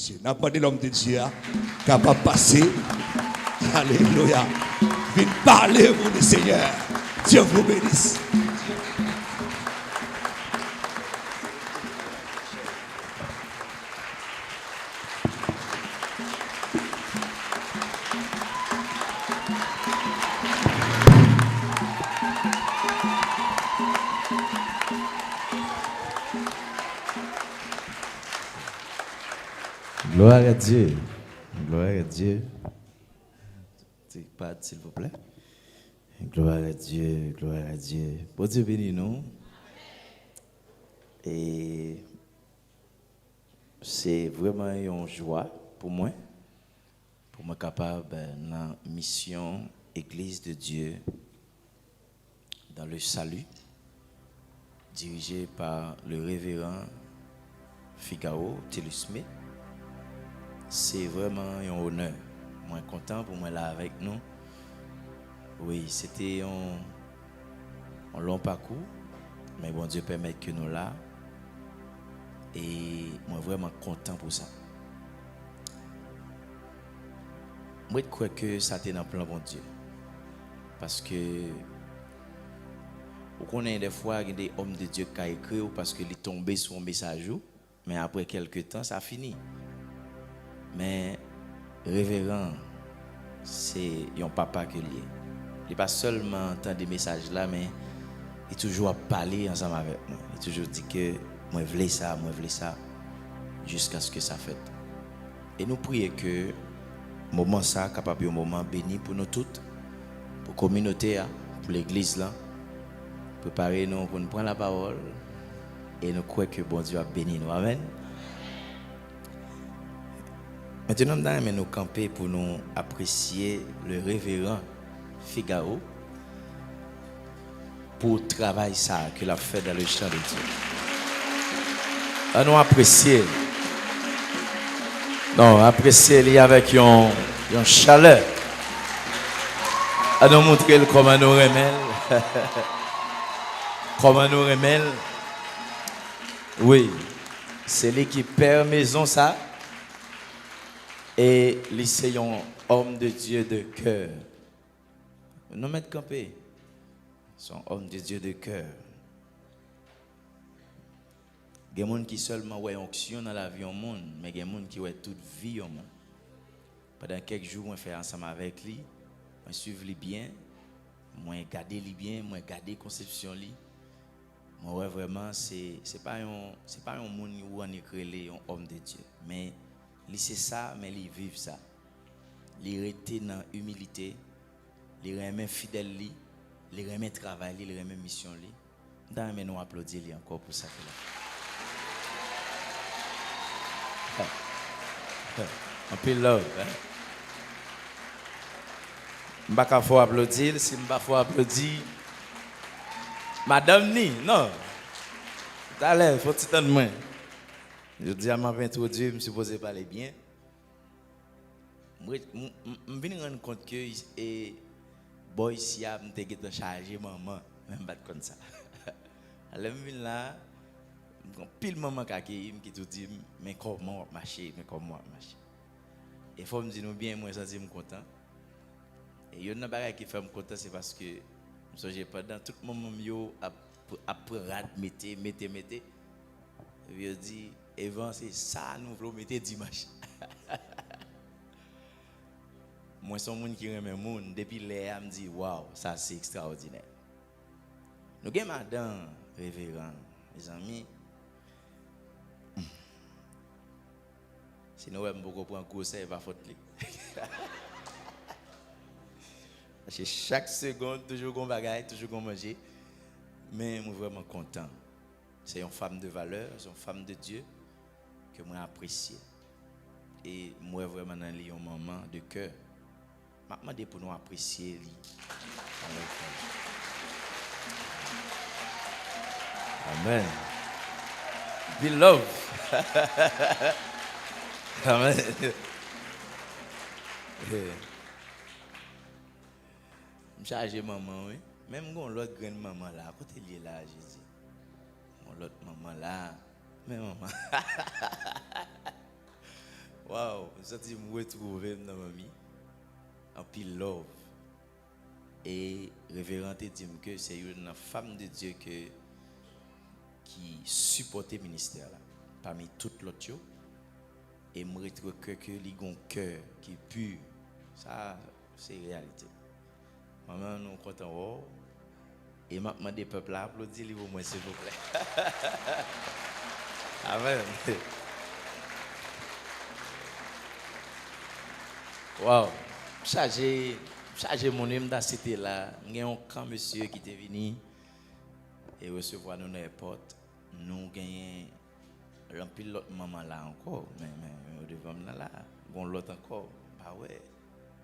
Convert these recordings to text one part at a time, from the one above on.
Dieu. N'a pas de l'homme de Dieu capable de passer. Alléluia. Viens parler, mon Seigneur. Dieu vous bénisse. Gloire à Dieu. Gloire à Dieu. Pas, s'il vous plaît. Gloire à Dieu. Gloire à Dieu. Bon Dieu bénis nous. Et c'est vraiment une joie pour moi capable dans la mission Église de Dieu dans le salut, dirigée par le révérend Figaro Telus-Smith. C'est vraiment un honneur. Moi content pour moi là avec nous. Oui, c'était un long parcours, mais bon Dieu permet que nous là. Et moi vraiment content pour ça. Moi je crois que ça était dans le plan bon Dieu. Parce que vous connaissez des fois des hommes de Dieu qui écrit parce que ils tombent sur un message, mais après quelques temps ça finit. Mais révérend, c'est un papa que lié. Il n'est pas seulement entendre des messages là, mais il toujours parler ensemble avec moi. Il toujours dit que moi je veux ça, jusqu'à ce que ça fait. Et nous prions que moment ça capable un moment béni pour nous toutes, pour la communauté, pour l'église là, préparer nous pour nous prendre la parole et nous croyons que bon Dieu a béni nous. Amen. Maintenant, nous allons nous camper pour nous apprécier le révérend Figaro pour le travail ça qu'il a fait dans le champ de Dieu. Nous apprécier. Non, apprécier avec une chaleur. Nous montrer comment nous remet. Comment nous remet. Oui, c'est lui qui perd maison ça. Et c'est un homme de Dieu de cœur. Nous mettons campé. Son homme de Dieu de cœur. Il y a des gens qui seulement voient onction dans la vie au monde, mais il y a des gens qui voient toute vie au monde. Pendant quelques jours, on fait ensemble avec lui, on suit lui bien, on garde lui bien, on garde conception lui. Moi vraiment c'est pas un monde où on est créé un homme de Dieu, mais lui c'est ça, mais lui vivent ça. Il rester dans humilité, il remet fidèle lui, il remet travail lui, il remet mission lui. D'ailleurs nous applaudir lui encore pour ça que là. Un peu love. Je ne vais pas applaudir. Si je ne vais pas applaudir, Madame Ni, non. Tout à l'heure, il faut que tu moi. Je dis à ma introduire, je me suis supposé parler bien. Je me suis rendu compte que les boys ici ont chargé maman. Même pas comme ça. Alors, je suis là. Pile maman qui tout dit mais comment marcher et faut me dire nous bien moi ça dit me content et yo nan bagay qui fait me content c'est parce que j'ai pendant tout moment yo après rad mettez je dis Evan c'est ça nous voulons mettre dimanche moi son monde qui remet monde depuis là me dit waouh ça c'est extraordinaire nous gagne madame révérend mes amis. Sinon, je ne peux pas prendre un conseil, pas faute. Parce que chaque seconde, toujours qu'on bagaille, toujours qu'on mange. Mais je suis vraiment content. C'est une femme de valeur, c'est une femme de Dieu que moi apprécie. Et moi vraiment dans un moment de cœur. Je demande pour nous apprécier lui. Amen. Be love. Amen. Je charge maman, oui. Même quand l'autre grande maman là, à côté de là, je dis. L'autre maman là, mais maman. Waouh, je dis me retrouver dans ma vie en pile love. Et révérend dit que c'est une femme de Dieu qui supportait le ministère là parmi toutes l'autre choses. Et me retrouve que li gon cœur qui pur. Ça c'est réalité. Maman nous content et m'a demandé peuple à applaudir lui au moins s'il vous plaît. Amen. Wow. Chargé mon âme dans cité là, il y a un grand monsieur qui était venu et recevoir nous dans l'aéroport. Nous gagnons remplir l'autre maman là encore, mais devant là, bon l'autre encore. Bah ouais.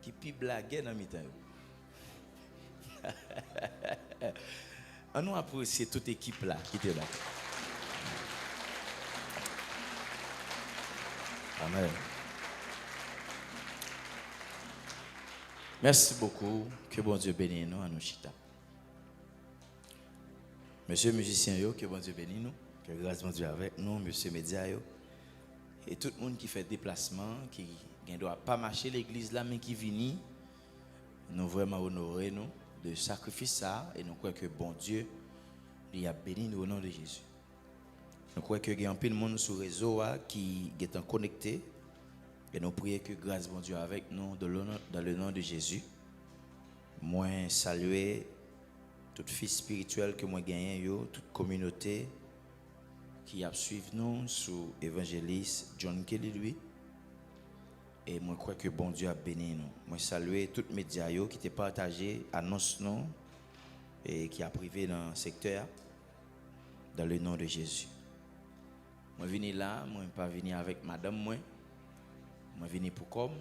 Qui pi blaguer dans mi-temps. On nous apprécie toute équipe là qui était là. Amen. Merci beaucoup. Que bon Dieu bénisse nous à nos chita. Monsieur musicien, que bon Dieu bénisse nous. Que grâce de Dieu avec nous, monsieur média. Et tout le monde qui fait déplacement, qui ne doit pas marcher l'église là, mais qui vient, nous vraiment honorer nous de sacrifice ça. Et nous croyons que bon Dieu, il a béni nous au nom de Jésus. Nous croyons qu'il y a un peu de monde sur le réseau qui est connecté. Et nous prions que grâce bon Dieu avec nous dans le nom de Jésus. Moi saluer toute fille spirituelle que moi gagne, toute communauté qui a suivi nous sous évangéliste John Kelly lui. Et moi crois que bon Dieu a béni nous. Moi saluer toutes les médias qui étaient partagés, annonce nous et qui a privé dans le secteur dans le nom de Jésus. Moi venu là, moi pas venir avec madame moi. Moi venu pour comme.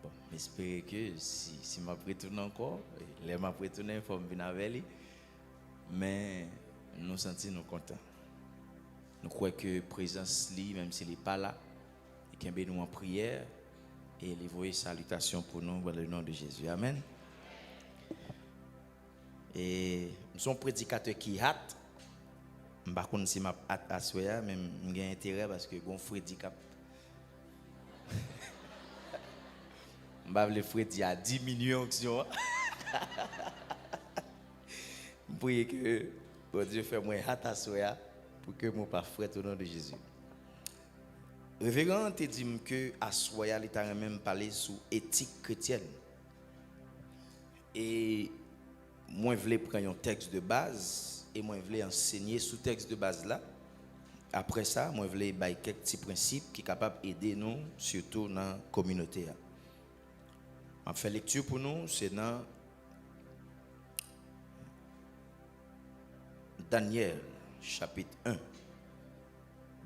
Bon, j'espère que si m'a retourne encore, les m'a retourner faut me venir avec lui. Mais nous sentons nous contents. Nous croyons que présence lui même s'il n'est pas là, il qu'il nous en prière et il voit salutations pour nous dans le nom de Jésus. Amen. Et nous sommes prédicateurs qui hâtent. Je ne sais pas si je hâte à soi, mais j'ai intérêt parce que bon Freddy cap. Je vais le Freddy à 10 millions d'actions. Je prie que bon Dieu fait moi hâte à soi pour que mon pas frère au nom de Jésus. Révérend te dit que à soi il t'a même parlé sur éthique chrétienne. Et moi je voulais prendre un texte de base et moi je voulais enseigner sous texte de base là. Après ça, moi je voulais bailler quelques petits principes qui sont capables d'aider nous surtout dans la communauté. En fait lecture pour nous, c'est dans Daniel chapitre 1.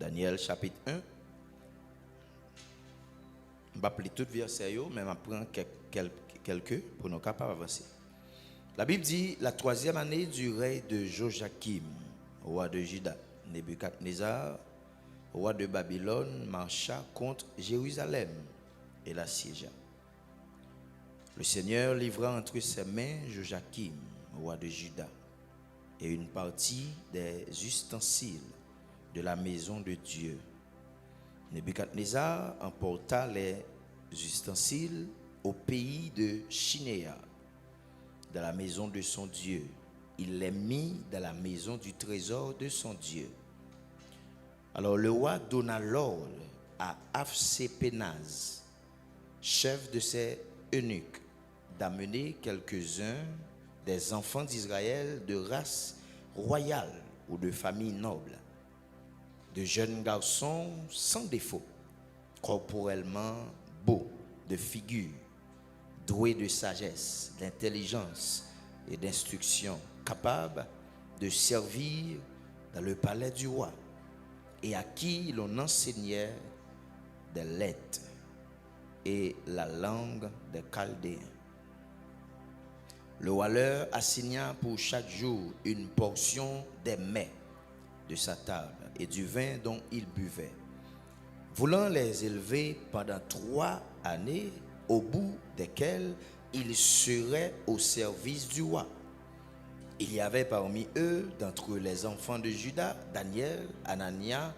Daniel chapitre 1. Je ne vais pas lire tout verset, mais je vais prendre quelques pour nous capables d'avancer. La Bible dit la 3e année du règne de Joachim, roi de Juda, Nebuchadnezzar, roi de Babylone, marcha contre Jérusalem et l'assiégea. Le Seigneur livra entre ses mains Joachim, roi de Juda, et une partie des ustensiles de la maison de Dieu. Nebuchadnezzar emporta les ustensiles au pays de Chinéa, dans la maison de son Dieu. Il les mit dans la maison du trésor de son Dieu. Alors le roi donna l'ordre à Aphsépénaz, chef de ses eunuques, d'amener quelques-uns des enfants d'Israël de race royale ou de famille noble, de jeunes garçons sans défaut, corporellement beaux, de figure, doués de sagesse, d'intelligence et d'instruction, capables de servir dans le palais du roi, et à qui l'on enseignait des lettres et la langue des Chaldéens. Le roi leur assigna pour chaque jour une portion des mets de sa table et du vin dont ils buvaient, voulant les élever pendant 3 années, au bout desquelles ils seraient au service du roi. Il y avait parmi eux, d'entre les enfants de Juda, Daniel, Anania,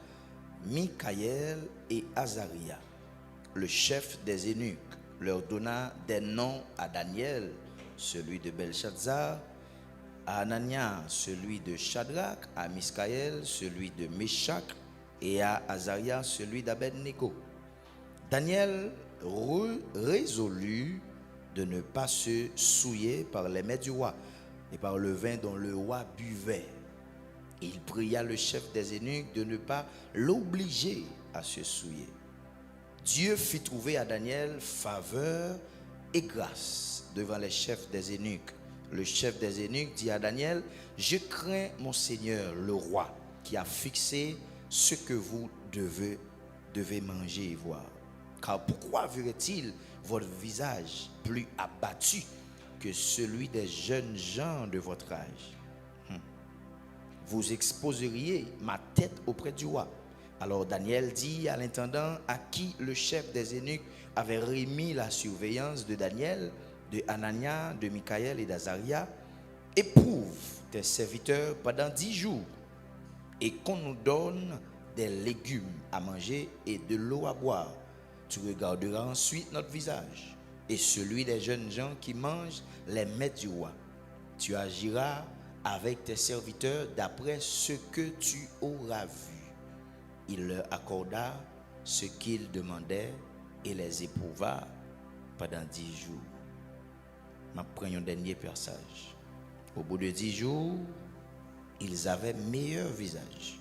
Mikaël et Azaria. le chef des eunuques leur donna des noms à Daniel, celui de Belshazzar, à Anania, celui de Shadrach, à Misaël, celui de Meshach, et à Azaria, celui d'Abed-Négo. Daniel résolut de ne pas se souiller par les mets du roi et par le vin dont le roi buvait. Et il pria le chef des eunuques de ne pas l'obliger à se souiller. Dieu fit trouver à Daniel faveur et grâce devant les chefs des eunuques. Le chef des eunuques dit à Daniel: je crains mon Seigneur le roi, qui a fixé ce que vous devez manger et voir. Car pourquoi verrait-il votre visage plus abattu que celui des jeunes gens de votre âge? Vous exposeriez ma tête auprès du roi. Alors Daniel dit à l'intendant à qui le chef des eunuques avait remis la surveillance de Daniel, de Anania, de Misaël et d'Azaria: éprouve tes serviteurs pendant 10 jours et qu'on nous donne des légumes à manger et de l'eau à boire. Tu regarderas ensuite notre visage et celui des jeunes gens qui mangent les mets du roi. Tu agiras avec tes serviteurs d'après ce que tu auras vu. Il leur accorda ce qu'ils demandaient et les éprouva pendant 10 jours. Je prends un dernier passage. Au bout de 10 jours, ils avaient meilleur visage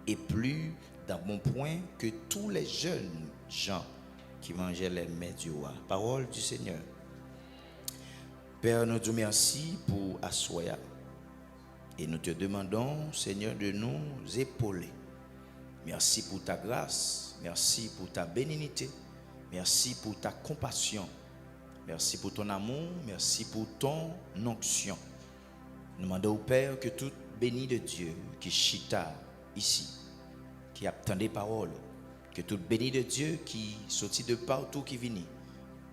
et plus d'un bon point que tous les jeunes gens qui mangeaient les mets du roi. Parole du Seigneur. Père, nous te remercions pour Assoya et nous te demandons, Seigneur, de nous épauler. Merci pour ta grâce, merci pour ta bénignité, merci pour ta compassion, merci pour ton amour, merci pour ton onction. Nous demandons au Père que toute bénie de Dieu qui chita ici, qui attend des paroles, que toute bénie de Dieu qui sortit de partout qui vient,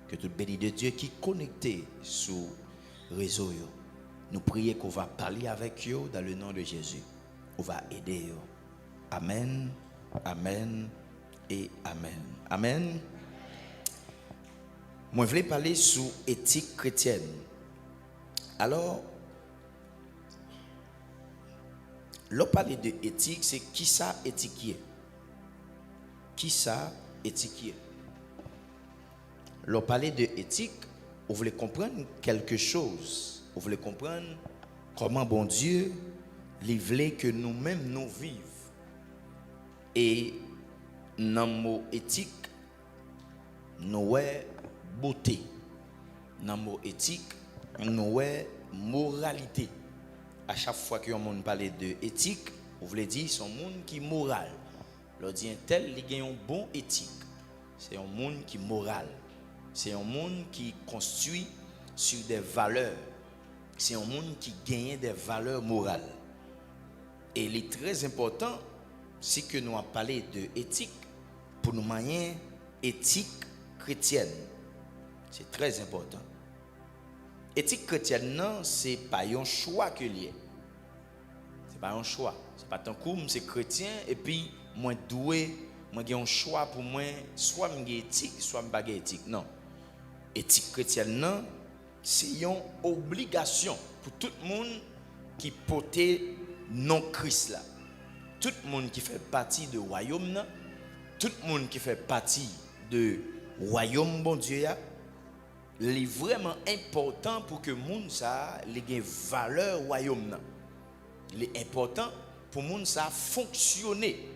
que toute bénie de Dieu qui connecté sur réseau, nous prions qu'on va parler avec eux dans le nom de Jésus. On va aider eux. Amen, amen et amen. Amen. Moi, je voulais parler sur éthique chrétienne. Alors, l'on parle de éthique, c'est qui ça éthiquier? Qui ça éthiquier? L'on parle de éthique, on voulait comprendre quelque chose. On voulait comprendre comment bon Dieu, il voulait que nous-mêmes nous vivions. Et dans le mot éthique, nous avons beauté. Dans le mot éthique, nous avons moralité. À chaque fois que on parle de éthique, on voulait dire c'est un monde qui est moral. On dit un tel, il a un bon éthique. C'est un monde qui est moral. C'est un monde qui construit sur des valeurs. C'est un monde qui gagne des valeurs morales. Et il est très important, si que nous avons parlé de éthique, pour nous manier éthique chrétienne. C'est très important. Éthique chrétienne, non, c'est pas un choix que lié. C'est pas un choix. C'est pas tant coup, c'est chrétien et puis moi doué, moi j'ai un choix pour moi, soit m'gai éthique, soit m'pas éthique. Non. Éthique chrétienne, non, c'est une obligation pour tout le monde qui porte non Christ là. Tout le monde qui fait partie du royaume là, tout le monde qui fait partie du royaume bon Dieu là, il est vraiment important pour que le monde ça ait valeur royaume là. Il est important pour que le monde ça fonctionner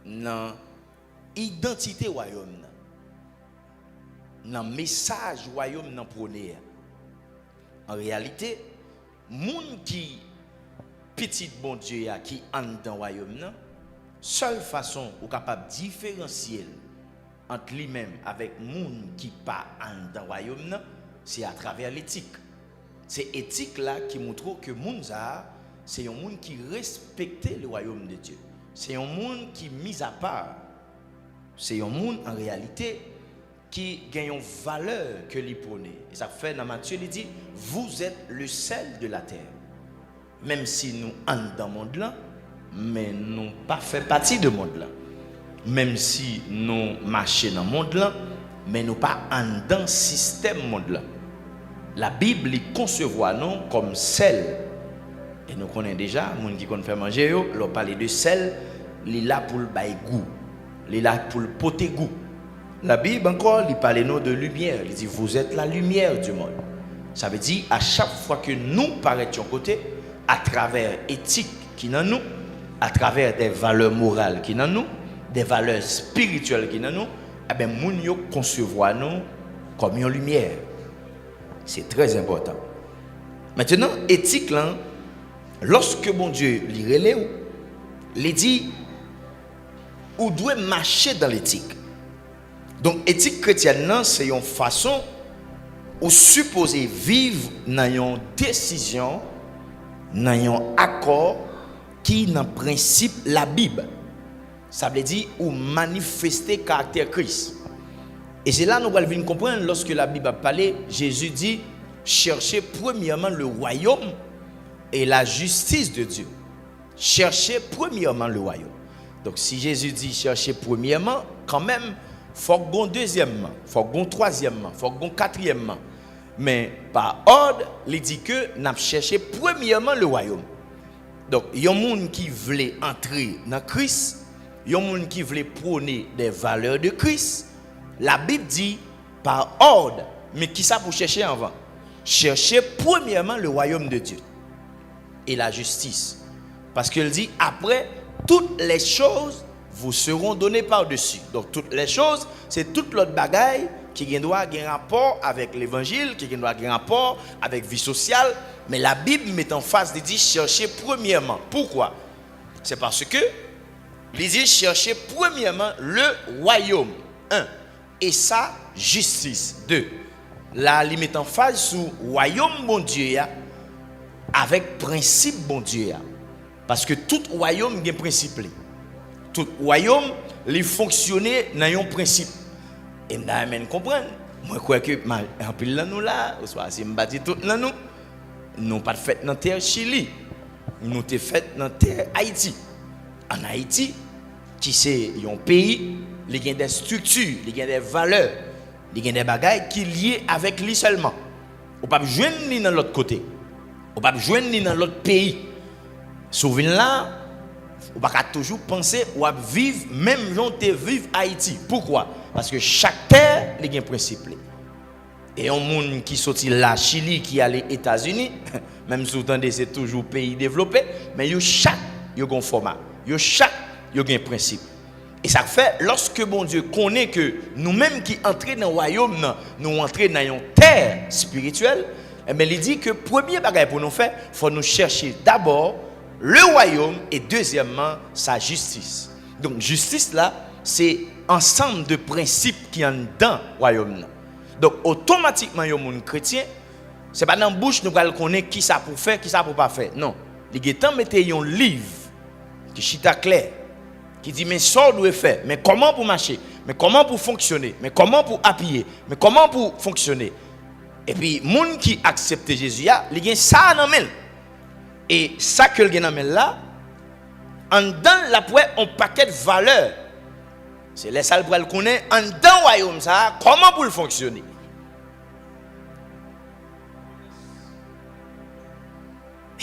dans l'identité royaume là. Dans le message royaume dans prôner. En réalité, monde qui petit bon Dieu qui entre dans le royaume là, seule façon ou capable différencier entre lui-même avec monde qui pas dans le royaume là, c'est à travers l'éthique. C'est éthique là qui montre que monde ça c'est un monde qui respecte le royaume de Dieu. C'est un monde qui mis à part. C'est un monde en réalité qui gagne une valeur que lui prône. Et ça fait dans Matthieu, il dit, vous êtes le sel de la terre. Même si nous entrons dans le monde là, mais nous pas fait partie de monde là. même si nous marchons dans le monde là, mais nous pas en dans le système monde là. La Bible concevoir nous comme sel. Et nous connaissons déjà, les gens qui connaissent faire manger, leur parler de sel, il est là pour le bailler goût, il est là pour le porter goût. La Bible encore, il parle nous de lumière. Il dit, vous êtes la lumière du monde. Ça veut dire, à chaque fois que nous paraissons côté, à travers éthique qui est en nous, à travers des valeurs morales qui sont en nous, des valeurs spirituelles qui sont en nous, eh bien, nous devons concevoir nous comme une lumière. C'est très important. Maintenant, éthique, là, lorsque bon Dieu lui relève, il dit, vous devez marcher dans l'éthique. Donc, éthique chrétienne, c'est une façon où supposé vivre dans une décision, dans un accord qui, dans le principe, la Bible. Ça veut dire ou manifester le caractère Christ. Et c'est là que nous allons comprendre lorsque la Bible a parlé, Jésus dit, cherchez premièrement le royaume et la justice de Dieu. Cherchez premièrement le royaume. Donc, si Jésus dit cherchez premièrement, quand même, il faut qu'on deuxièmement, il faut qu'on troisièmement, il faut qu'on quatrièmement. Mais par ordre, il dit que nous cherchons premièrement le royaume. Donc, il y a des gens qui veulent entrer dans Christ, il y a des gens qui veulent prôner des valeurs de Christ. La Bible dit par ordre, mais qui ça pour chercher avant? Cherchez premièrement le royaume de Dieu et la justice. Parce qu'il dit après, toutes les choses vous seront données par-dessus. Donc, toutes les choses, c'est toute l'autre bagaille qui doit avoir un rapport avec l'évangile, qui doit avoir un rapport avec la vie sociale. Mais la Bible met en face, il dit chercher premièrement. Pourquoi? C'est parce que, il dit chercher premièrement le royaume. 1. Et sa justice. 2. Là, il met en face sur royaume bon Dieu avec principe bon Dieu. Parce que tout royaume a un principe. Tout royaume, il fonctionne dans un principe. Et nous devons comprendre. Moi, je crois que en pile là, nous là, si nous bâtis tout là, nous pas fait dans la terre Chili. Nous avons fait dans la terre Haïti. En Haïti, qui c'est un pays, il y a des structures, il y a des valeurs, il y a des bagages qui sont liés avec lui seulement. On ne peut pas joindre ni dans l'autre côté. On ne peut pas joindre ni dans l'autre pays. Souvenez là, on ne peut pas toujours penser ou vivre même gens qui vivent Haïti. Pourquoi? Parce que chaque terre a un principe. Et un monde qui sortit là, Chili, qui allait aux États-Unis, même si vous entendez, c'est toujours pays développé, mais chaque a un format, chaque a un principe. Et ça fait, lorsque bon Dieu connaît que nous-mêmes qui entrons dans le royaume, nous entrons dans une terre spirituelle, eh bien, il dit que premier bagage pour nous faire, il faut nous chercher d'abord le royaume et deuxièmement sa justice. Donc, justice là, c'est ensemble de principes qui sont dans le royaume. Donc, automatiquement, le monde chrétien, ce n'est pas dans la bouche nous allons connaître qui ça pour faire, qui ça pour pas faire. Non. Il est temps de mettre un livre qui chita clair, qui dit mais ça doit faire, mais comment pour marcher, mais comment pour fonctionner, mais comment pour appuyer, mais comment pour fonctionner. Et puis, les gens qui acceptent Jésus, ils ont ça dans la main. Et ça que le gagne là, en dedans la poêle on paquet de valeurs. C'est les salles pour le connaître en dedans le royaume ça, comment pour le fonctionner.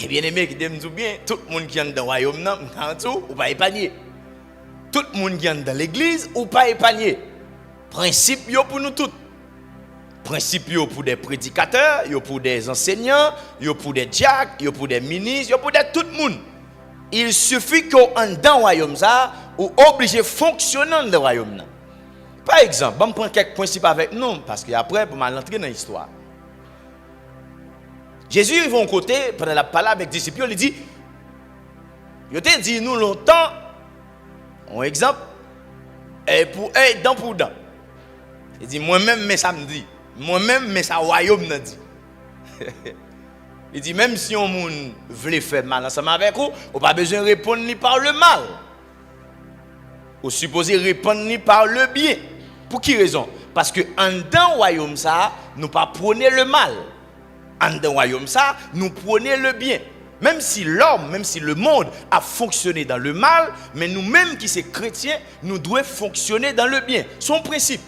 Et bien aimé qui dit bien, tout le monde qui est dans le royaume non, ou pas épargné. Tout le monde qui est dans l'église ou pas épargné. Principe yo pour nous tous. Principe yo pour des prédicateurs, yo pour des enseignants, yo pour des diacres, yo pour des ministres, yo pour tout le monde. Il suffit qu'on dans le royaume ça ou obligé de fonctionner dans le royaume. Par exemple, je vais prendre quelques principes avec nous parce qu'après pour m'entrer dans l'histoire. Jésus il va au côté pendant la parole avec les disciples, il dit il te dit nous longtemps un exemple et pour dent pour dent. Il dit moi-même mais ça me dit moi-même mais ça royaume me dit. Il dit même si on veut faire mal ensemble avec vous, on n'a pas besoin de répondre ni par le mal. On supposé répondre ni par le bien. Pour qui raison? Parce que en dans le royaume ça, nous pas prôner le mal. En dans le royaume ça, nous prôner le bien. Même si l'homme, même si le monde a fonctionné dans le mal, mais nous-mêmes qui sommes chrétiens, nous devons fonctionner dans le bien. Son principe.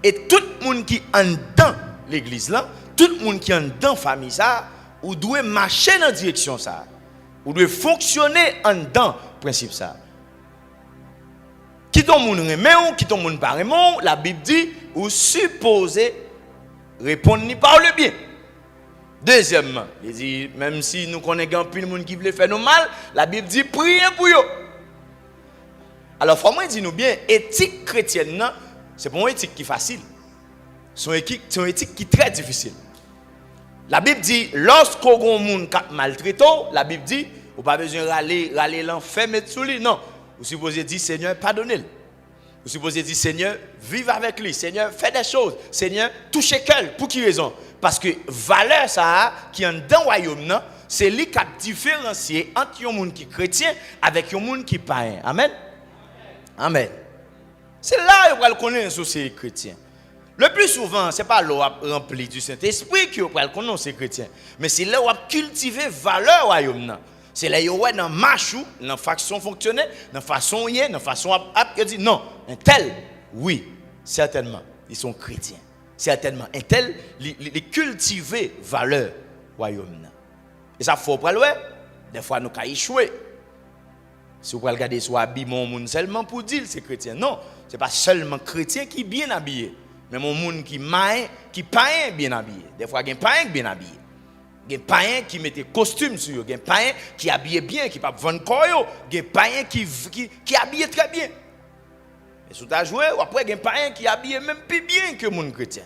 Et tout le monde qui est dans l'église là, tout le monde qui est dans la famille ça, ou doit marcher dans la direction ça. Ou doit fonctionner en dedans principe ça. Qui ton monde remet ou qui ton monde pas remet, la Bible dit ou supposé répondre par le bien. Deuxièmement, il dit même si nous connaissons plus de monde qui veut faire nous mal, la Bible dit priez pour eux. Alors faut moi dire nous bien éthique chrétienne non, c'est pas une éthique qui est facile. C'est une éthique qui est très difficile. La Bible dit lorsqu'on monde maltraité, la Bible dit ou pas besoin râler l'enfer mettre sous lui non. Vous supposez dire Seigneur pardonnez-le. Vous supposez dire Seigneur vive avec lui, Seigneur fais des choses, Seigneur touchez quel pour qui raison? Parce que valeur ça qui est dans le royaume c'est lui qui a différencié entre un monde qui est chrétien avec un monde qui est païen. Amen. Amen. C'est là où on le connaît sur ces chrétiens. Le plus souvent, ce n'est pas l'eau remplie du Saint-Esprit qui on le connaît ces chrétiens, mais c'est là où on cultiver valeur au royaume. C'est là où dans marche dans la façon fonctionner, dans la façon y est, dans la façon il dit non, un tel, oui, certainement, ils sont chrétiens. Certainement, un tel, les cultiver valeur royaume. Et ça faut pas le des fois nous avons échoué. Si vous regardez sur habillement monde seulement pour dire c'est chrétien. Non, c'est pas seulement chrétien qui est bien habillé, mais mon monde qui maïn, qui païen bien habillé. Des fois il y a un païen bien habillé. Il y a un païen qui mettait costume sur, il y a un païen qui habillait bien, qui pas vendre corps, il y a un païen qui habillait très bien. Et si tu as joué, après il y a un païen qui habillait même plus bien que mon chrétien.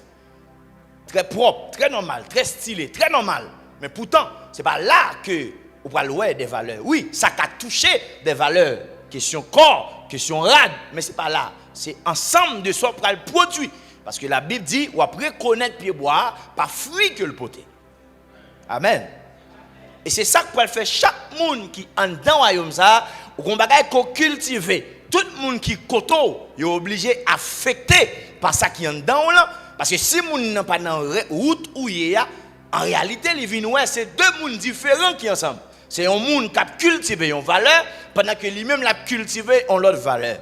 Très propre, très normal, très stylé, très normal. Mais pourtant, ce n'est pas là que vous parlez des valeurs. Oui, ça a touché des valeurs. Question corps, question rad, mais ce n'est pas là. C'est ensemble de soi pour le produit. Parce que la Bible dit, ou après connaître pied bois, pas fruit que le poté. Amen. Et c'est ça que pour faire chaque monde qui est dans le royaume ça, ou qu'on bagaille qu'on cultive. Tout le monde qui koto, il est obligé affecté par ça qui est dedans là. Parce que si moun n'a pas dans route où il y a, en réalité les vins c'est deux mondes différents qui ensemble. C'est un monde qui a cultivé une valeur pendant que lui-même l'a cultivé une autre valeur.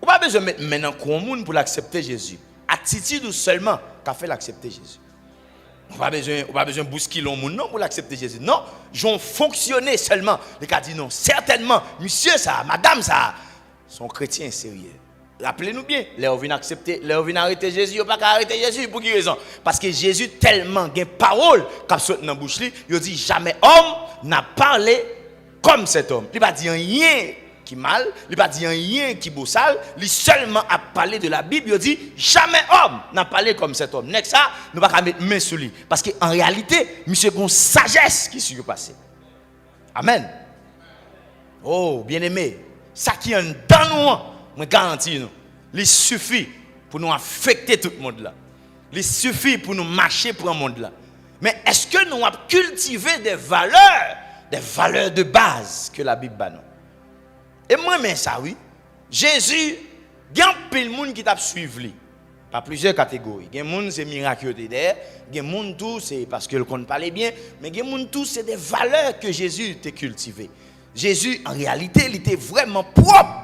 On pas besoin de mettre maintenant un monde pour l'accepter Jésus. Attitude ou seulement qu'a fait l'accepter Jésus. On pas besoin bousculer le monde non pour l'accepter Jésus. Non, j'ont fonctionné seulement. Les gars disent non, certainement, monsieur ça, madame ça, sont chrétiens sérieux. Rappelez-nous bien, les ont accepter, les ont arrêter Jésus, ils pas arrêter Jésus pour quelle raison? Parce que Jésus tellement gain parole qu'a sorti dans bouche li, il dit jamais homme n'a parlé comme cet homme. Il pas dit rien qui mal, il pas dit rien qui beau sale, il seulement a parlé de la Bible, il dit jamais homme n'a parlé comme cet homme. Next ça, nous pas mettre main sur lui parce que en réalité, monsieur gon sagesse qui s'est passé. Amen. Oh, bien-aimé, ça qui est dans nous, je garantis nous, il suffit pour nous affecter tout le monde là. Il suffit pour nous marcher pour le monde là. Mais est-ce que nous avons cultivé des valeurs de base que la Bible nous? Et moi, mais ça oui. Jésus, il y a plein de monde qui t'a suivi. Pas plusieurs catégories. Il y a des gens c'est miraculeux derrière, il y a des gens tout c'est parce que le compte parlait bien, mais il y a des gens tout c'est des valeurs que Jésus t'a cultivées. Jésus en réalité, il était vraiment propre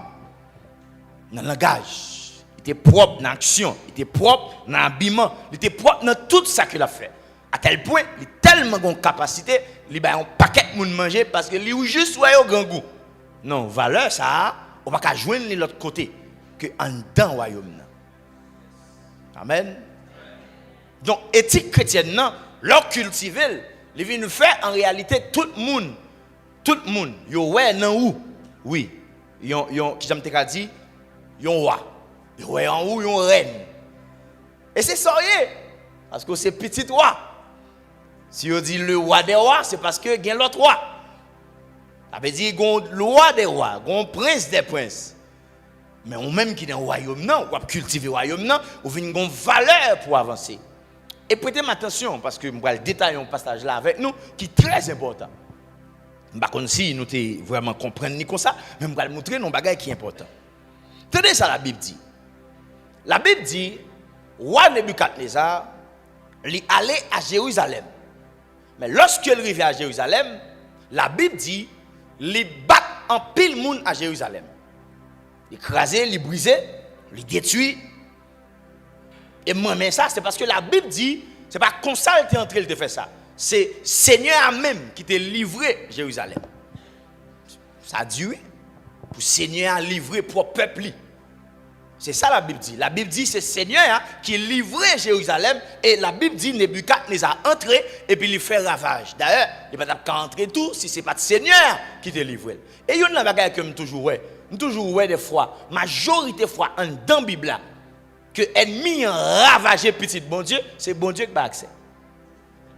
dans le langage, il était propre dans l'action, il était propre dans l'habillement, il était propre dans tout ça qu'il a fait. À tel point, il a tellement de capacité, il a un paquet de monde manger parce que lui juste ouais au grand goût. Non, valeur ça, on va pas joindre de l'autre côté que en dedans royaume. Amen. Donc éthique chrétienne non, leur cultiver, il vient nous faire en réalité tout le monde, yo ouais non où? Oui. Yon qui j'aime te dit yon roi. Yon roi en haut, yon reine. Et c'est sérieux. Parce que c'est petit roi. Si on dit le roi des rois, c'est parce que il y a l'autre roi. Ça veut dire qu'il y a le roi des rois, il y a un prince des princes. Mais on même qui est dans le royaume, non, on va cultiver le royaume, non, on a une valeur pour avancer. Et prêtez attention, parce que je vais détailler un passage là avec nous, qui est très important. Je ne sais pas si nous te vraiment comprendre ni comme ça, mais je vais vous montrer un bagage qui est important. Tenez ça, la Bible dit. La Bible dit, roi Nebuchadnezzar, il allait à Jérusalem. Mais lorsqu'il arrivait à Jérusalem, la Bible dit, les battent en pile monde à Jérusalem. Écrasé, les brisé, les détruit. Et moi, mais ça, c'est parce que la Bible dit, c'est pas comme ça qu'il est entré, il te fait ça. C'est Seigneur même qui t'a livré Jérusalem. Ça a duré. Pour Seigneur a livré pour le peuple. C'est ça la Bible dit. La Bible dit c'est Seigneur qui livré Jérusalem et la Bible dit Nebuchadnezzar a entré et puis il fait ravage. D'ailleurs, il ne peut pas entrer tout si ce n'est pas le Seigneur qui te livré. Et il y a une bagaille que je toujours ouais des fois, majorité fois en dans la Bible que l'ennemi a ravagé petit bon Dieu, c'est bon Dieu qui a accès.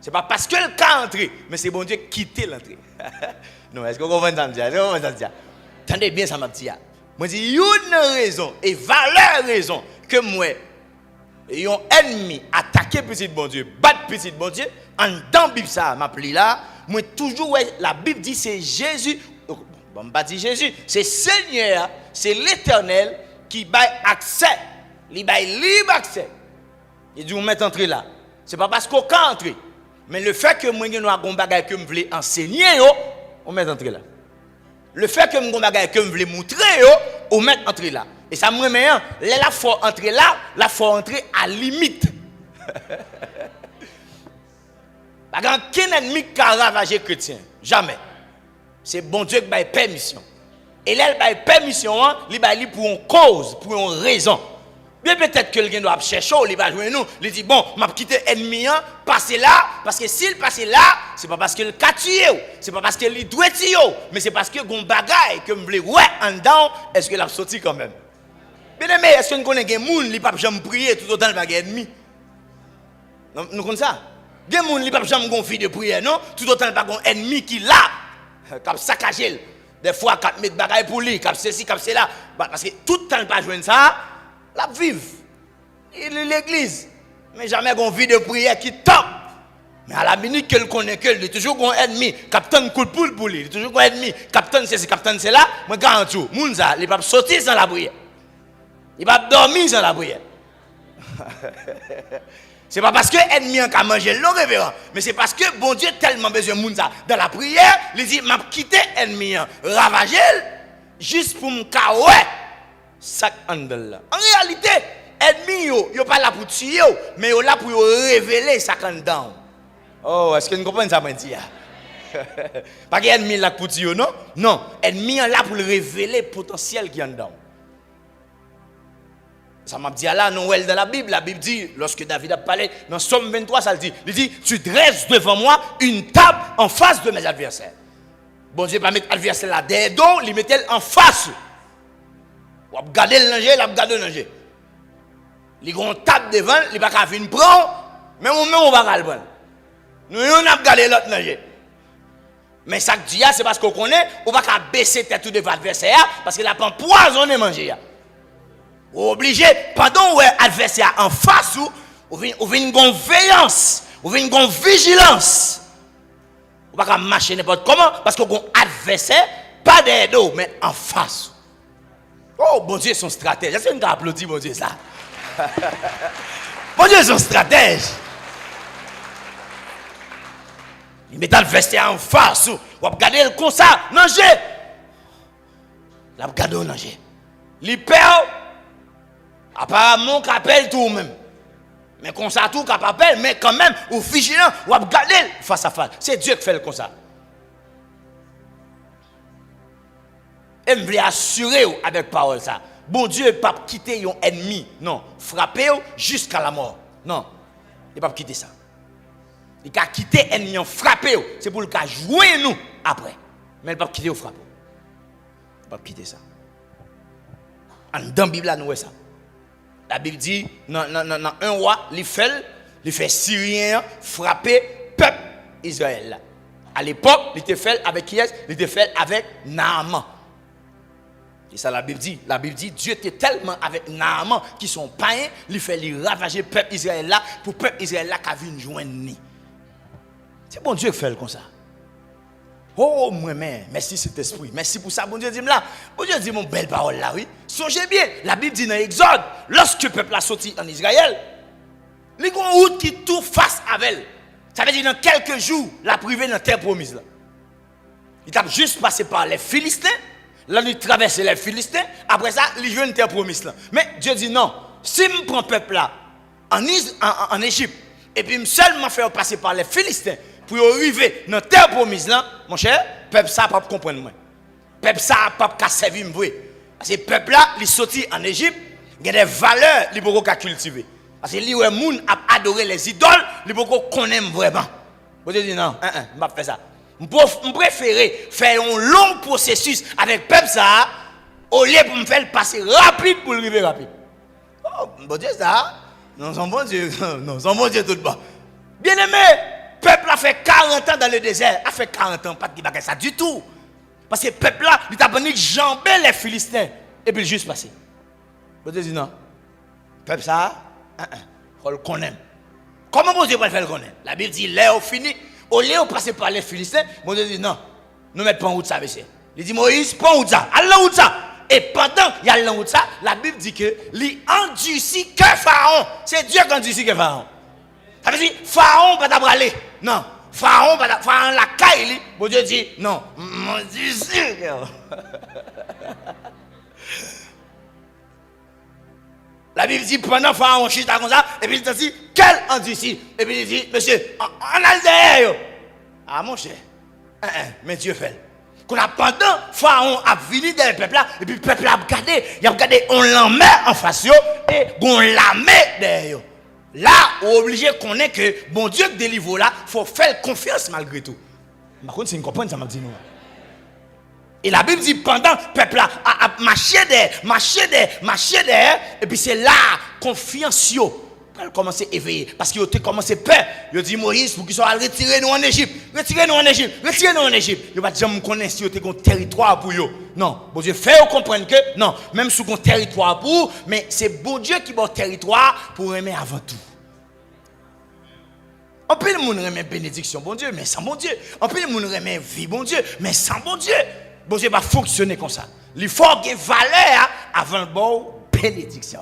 Ce n'est pas parce que le cas est entré, mais c'est bon Dieu qui quitte l'entrée. Non, est-ce que vous comprenez ça? Attendez bien ça m'a dit. Moi dis une raison et valeur raison que moi et un ennemi attaquer petit bon Dieu, battre petit bon Dieu en dans Bible ça m'a pris là, moi toujours ouais, la Bible dit c'est Jésus, bon pas dit Jésus, c'est Seigneur, c'est l'Éternel qui baille accès, il baille libre accès. Il dit on met entrer là. C'est pas parce qu'on peut entrer, mais le fait que moi nous avons bagage que me voulais enseigner on met entrer là. Le fait que mon bagage que me voulais montrer on met entrer là. Et ça me remet là faut entrer là, là faut entrer à limite. Pas qu'un ennemi qui a ravagé chrétien, jamais. C'est bon Dieu qui a permission. Et là il a permission, il a pour une cause, pour une raison. Bien peut-être que quelqu'un doit chercher, il va jouer nous, il dit bon, m'a quitté ennemi, passer là, parce que s'il passe là, c'est pas parce qu'il a tué, c'est pas parce qu'il doit tuer, mais c'est parce que gon bagaille que me voulait ouais en dedans, est-ce que l'a sorti quand même. Bien aimé, est-ce que nous connaissons des gens qui pas jamais prier tout autant le bagaille ennemi? Nous connaissons ça. Des gens qui pas jamais gonfler de prière non, tout autant le bagaille ennemi qui là, qui saccagé. Des fois qui met bagaille pour lui, qui ceci, qui cela, parce que tout le temps pas joindre ça. La vive, il est l'église, mais jamais une vie de prière qui top. Mais à la minute qu'elle connaît qu'elle, il est toujours un ennemi, capitaine coup de poule pour lui, il est toujours un ennemi, capitaine c'est là, moi garantis, Mounza, il ne va pas sortir sans la prière. Il va dormir sans la prière. C'est pas parce que l'ennemi a mangé le révérend, mais c'est parce que bon Dieu tellement besoin de Mounza dans la prière, il dit, m'a quitté l'ennemi, ravager, juste pour me caouer. Sac andel. En réalité, ennemi yo pas là pour tuer, mais yo là pour révéler sac andel. Oh, est-ce que vous comprenez ça moi dire? Pas que ennemi là pour tuer non? Non, ennemi là pour révéler le potentiel qui est en dedans. Ça m'a dit là non dans la Bible dit lorsque David a parlé dans Somme 23 ça dit, il dit tu dresses devant moi une table en face de mes adversaires. Bon Dieu pas mettre adversaire là derrière dos, il mettait en face. Ou regarder le danger, la regarder le danger. Les grands table devant, il va pas venir prendre, mais on va le prendre. Nous on a regardé l'autre danger. Mais ça que dit c'est parce qu'on connaît, on va pas baisser tête tout devant l'adversaire parce qu'il a pas empoisonné manger. Obligé pendant que l'adversaire en face ou vient une veillance, ou vient une vigilance. On va pas marcher n'importe comment parce qu'on adversaire pas derrière dos mais en face. Oh, bon Dieu, son stratège. Est-ce que nous applaudissons, bon Dieu, ça? Bon Dieu, son stratège. Il met le vestiaire en face. Ou regarder comme ça, nager. La regarder nager. Il perd. Apparemment, qu'on appelle tout même. Mais comme ça, tout qu'on appelle, mais quand même, ou vigilant, ou regarder face à face. C'est Dieu qui fait le comme ça. Et je veux assurer avec parole ça. Bon Dieu ne peut pas quitter un ennemi. Non. Frapper jusqu'à la mort. Non. Il ne peut pas quitter ça. Il peut quitter l'ennemi, frapper. C'est pour le cas jouer nous après. Mais il ne peut pas quitter ou frapper. Il ne peut pas quitter ça. Dans la Bible, nous voyons ça. La Bible dit, dans un roi, il fait Syrien frapper peuple Israël. À l'époque, il était fait avec qui est-ce? Il était fait avec Naaman. Et ça, la Bible dit, Dieu était tellement avec Naaman qui sont païens, il fait les ravager le peuple Israël là, pour le peuple Israël là qui a vu joindre. C'est bon Dieu qui fait le comme ça. Oh, moi-même, merci cet esprit. Merci pour ça, bon Dieu dit là. Bon Dieu dit mon belle parole là, oui. Songez bien, la Bible dit dans Exode, lorsque le peuple a sorti en Israël, les grands routes qui tout face avec elle. Ça veut dire dans quelques jours, la privée dans terre promise là. Il a juste passé par les Philistins. Là, il traverse les Philistins. Après ça, il joue une terre promise. Là. Mais Dieu dit non. Si je prends le peuple là, en Égypte, et puis seulement faire passer par les Philistins pour arriver dans la terre promise là, mon cher, peuple ça pas comprendre moi. Peuple ça pas servir moi. Parce que peuple là, il sorti en Égypte, il y a des valeurs qu'il faut cultiver. Parce que les gens a adoré les idoles, il faut qu'on aime vraiment. Vous dites non, je ne vais pas faire ça. Je préfère faire un long processus avec peuple ça, au lieu de me faire passer rapide pour arriver rapide. Oh, bon Dieu ça, non, son bon Dieu, non, son bon Dieu tout bas. Bien aimé, peuple a fait 40 ans dans le désert, a fait 40 ans, pas de bagarre ça du tout. Parce que le peuple là, il t'a venu jamber les Philistins, et puis juste passé. Bon Dieu dit non, peuple ça, faut le connaître. Comment bon Dieu va le faire le connaître? La Bible dit, l'air fini. Au lieu de passer par les Philistins, mon Dieu dit non, ne mettez pas en route ça, monsieur. Il dit Moïse, prends en route ça, allez en route ça. Et pendant qu'il y a en route ça, la Bible dit que il endurcit que Pharaon. C'est Dieu qui endurcit que Pharaon. Ça veut dire, Pharaon va pas aller. Non, Pharaon la caille. Mon Dieu dit non, mon Dieu. La Bible dit pendant Pharaon chute comme ça, et puis il dit quel endurci. Et puis il dit monsieur, on a le derrière. Ah mon cher, mais Dieu fait. Qu'on a pendant Pharaon a venu dans le peuple là, et puis le peuple a regardé, il a regardé, on l'en met en face et on la met derrière. Là, on est obligé de connaître que bon Dieu qui délivre là, il faut faire confiance malgré tout. Par contre, c'est une comprendre ça m'a dit non. Et la Bible dit pendant le peuple a marché derrière, et puis c'est là, confiance elle commence à éveiller. Parce qu'il a commencé peur. Il a dit Moïse, pour qu'il soit retiré nous en Égypte. Retirez-nous en Égypte. Il va dire, je connais si vous avez un territoire pour vous. Non, bon Dieu fait comprendre que, non, même si vous avez un territoire pour vous, mais c'est bon Dieu qui a un territoire pour aimer avant tout. On peut le monde aimer bénédiction, bon Dieu, mais sans bon Dieu. On peut le monde aimer vie, bon Dieu, mais sans bon Dieu. Bon Dieu va fonctionner comme ça. Il faut qu'il y ait valeur avant le bon bénédiction.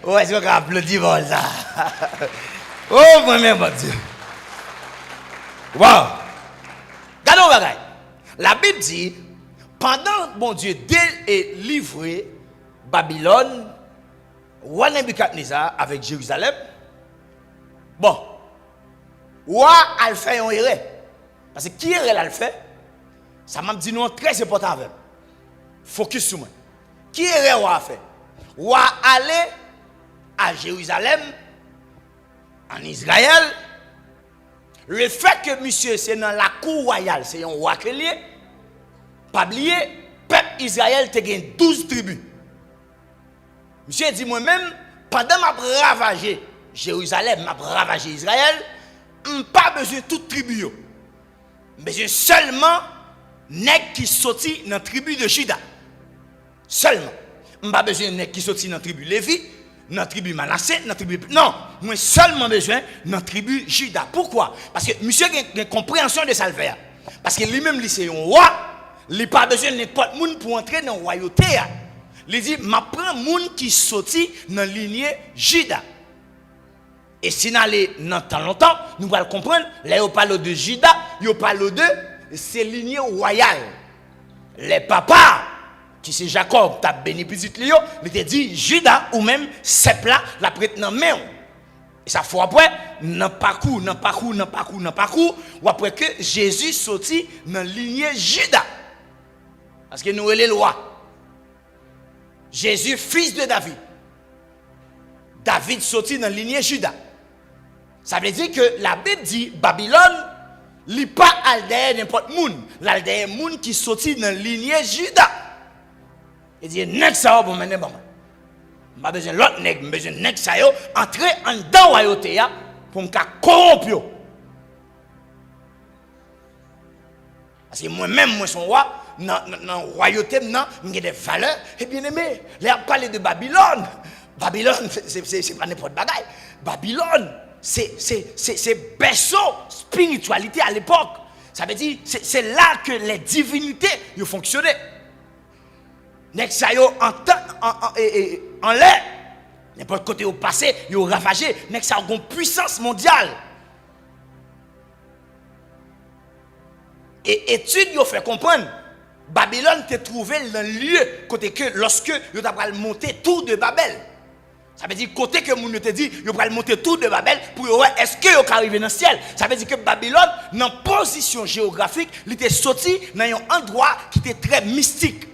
Ouais, est-ce qu'on peut applaudir pour ça? Oh, moi-même, bon Dieu. Wow. Regardons bagaille. La Bible dit, pendant bon Dieu délivré Babylone, roi Nebuchadnezzar avec Jérusalem, bon, roi a fait un erreur. Parce que qui erreur a fait? Ça m'a dit non très important avec. Focus sur moi. Qui est le roi a fait? Roi aller à Jérusalem, en Israël. Le fait que monsieur c'est dans la cour royale, c'est un roi qui est, pas oublier, peuple Israël te gagne 12 tribus. Monsieur dit moi-même, pendant ma ravager Jérusalem, m'a ravagé Israël, pas besoin de toute tribu. Besoin seulement nèg qui sorti dans la tribu de Juda. Seulement. Je n'ai pas besoin de nèg qui sorti dans la tribu Lévi, dans la tribu Manassé, dans la tribu... Non, moi seulement besoin dans la tribu Juda. Pourquoi? Parce que monsieur a une compréhension de ça le faire. Parce que lui-même, c'est un roi, il n'a pas besoin de n'importe qui pour entrer dans la royauté. Il dit, je prends moun qui sorti dans la lignée Juda. Et si nous allons dans tant longtemps, nous allons comprendre, là, on parle de Juda, on parle de ces lignées royales. Les papas, qui c'est Jacob, tu as béni petit Léo, il te dit Juda ou même Sepla, la prête dans main. Et ça fait après, dans parcours, ou après que Jésus sorti dans la lignée Juda. Parce que nous, les lois. Jésus, fils de David. David sorti dans la lignée Juda. Ça veut dire que la Bible dit Babylone, il n'est pas derrière n'importe qui. Il est derrière moun qui sorti dans la lignée Juda. Il dit, nèg ça pour mener bon. Pas besoin l'autre nèg, besoin nèg ça yo entrer en dans royauté pour me corrompre. Parce que moi-même moi son roi dans royauté maintenant, j'ai des valeurs et bien aimé. Là parler de Babylone. Babylone c'est pas n'importe bagaille. Babylone c'est berceau spiritualité à l'époque. Ça veut dire c'est là que les divinités ont fonctionné. Nek sa yo en l'air, n'importe côté au passé, yo ravagé, nek sa une puissance mondiale. Et études yo fait comprendre Babylone t'est trouvé dans le lieu côté que lorsque yo t'a pral monter tour de Babel. Ça veut dire côté que moun yo te dit yo pral monter tour de Babel pour voir est-ce que yo ka arriver dans le ciel. Ça veut dire que Babylone dans position géographique, il était sorti dans un endroit qui était très mystique.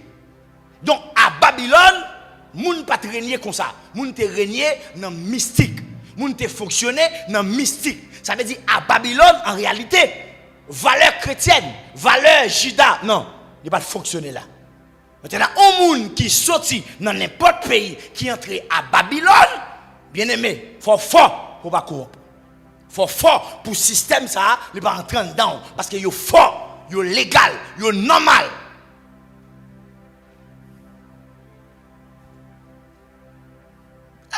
Donc à Babylone, moun pas régner comme ça. Moun te régner dans mystique. Moun te fonctionner dans mystique. Ça veut dire à Babylone en réalité valeur chrétienne, valeur juda, non, il pas fonctionner là. Maintenant, un monde qui sorti dans n'importe pays qui entre à Babylone, bien aimé, faut fort pour pas corrompre. Faut fort pour système ça, il pas entrer dedans parce que yo fort, yo légal, yo normal.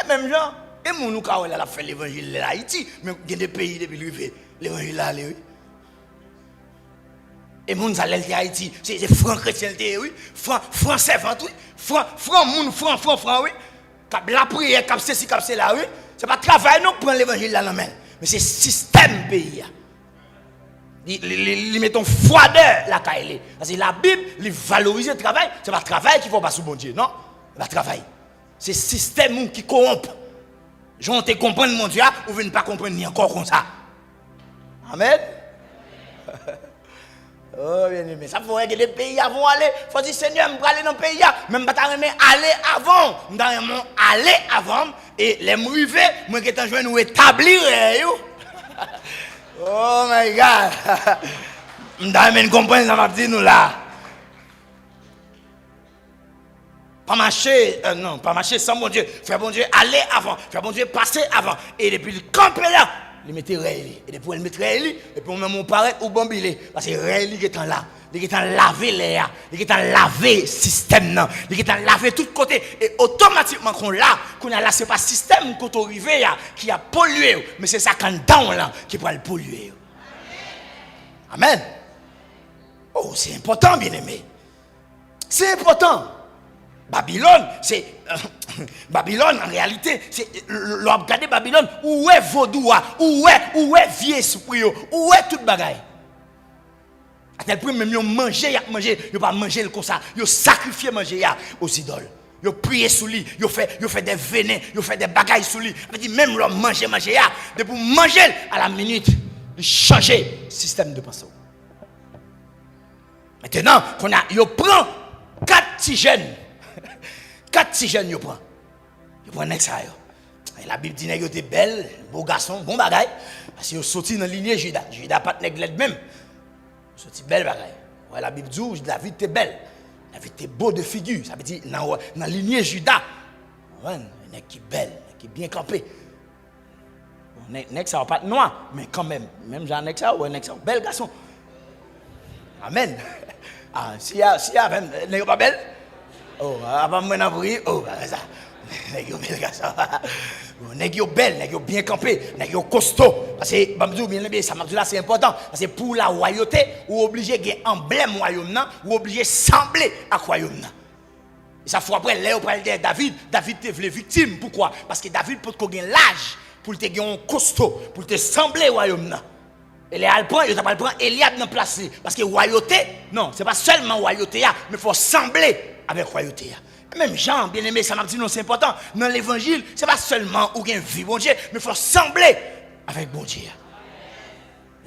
Et même gens, et mon nous quand elle a fait l'évangile de Haïti, mais il y a des pays depuis l'évangile là, oui. Et moun ça l'el Haïti, c'est franc chrétien oui, franc servant oui, franc moun franc oui. Cap la prière, cap ceci, cap cela oui. C'est pas travail non prendre l'évangile là mais c'est système pays. Ils mettent froideur la caille. Parce que la Bible, il valorise le travail, c'est pas le travail qui faut pas sous bon Dieu, non? C'est pas le travail. C'est le système qui corrompt. J'en te comprendre mon Dieu, ou vous ne pas comprendre ni encore comme ça. Amen. Oh bien aimé, ça faut que les pays avant aller, faut dire Seigneur, me aller dans le pays, même pas aller avant, aller avant et les m'river, moi qui t'en joindre nous établir oh my God. M'dame comprendre ça m'a dit nous là. Pas marcher, non, pas marcher sans bon Dieu. Faire bon Dieu aller avant, faire bon Dieu passer avant. Et depuis le camper là, il mettait réel. Et depuis il mettait réel, et puis même on paraît ou bambilé. Parce que réel qui est là. Il est en laver l'air, il est en laver le système, il est en laver tout côté. Et automatiquement qu'on là, c'est pas le système qu'on arrive qui a pollué, mais c'est ça qu'on down là qui va le polluer. Amen. Oh, c'est important, bien aimé. C'est important. Babylone, c'est Babylone en réalité, c'est regarder Babylone, où est vaudou, où est vieux esprit, où est toute bagaille. À tel point même ils manger, ils pas manger comme ça, ils sacrifier manger aux idoles. Ils prier sous lui, ils fait des venins, ils fait des bagailles sous lui. Ça veut dire même leur manger de pour manger à la minute, ils changer le système de pensée. Maintenant, ils prend 4 petits jeunes. 4 petits jeunes, ils prennent. Ils prennent ça. Et la Bible dit qu'ils étaient belles, beaux garçons, bon bagaille. Parce qu'ils sont sortis dans la lignée Juda. Juda pas de nègre même. Ils sont sortis belles bagaille. Ouais, la Bible dit David était belle. David était beau de figure. Ça veut dire dans la lignée Juda. Ouais, un nègre qui est belle, qui est bien campé. Nègre ça va pas de noir, mais quand même. Même Jean nègre ça, ouais, nègre ça, bel garçon. Amen. Ah, s'il y a même nègre pas belle. Oh, avant moi n'a pris, oh, ça. Nèg yo bel garçon. Nèg yo belle, nèg yo bien campé, nèg yo costaud. Parce que bamdou bien bien ça m'a dit là c'est important parce que pour la royauté, ou obligé gagner emblème royaume nan, ou obligé sembler à royaume nan. Et ça faut après là on parle de David te voulait victime. Pourquoi? Parce que David pour qu'on gagne l'âge, pour te gagner un costaud, pour te sembler royaume nan. Et les Alpins, ils ont pas le prendre Eliab dans place parce que royauté, non, c'est pas seulement royauté mais faut sembler avec royauté. Même Jean, bien aimé, ça m'a dit non, c'est important. Dans l'évangile, c'est pas seulement où il y a une vie, bon Dieu, mais il faut sembler avec bon Dieu.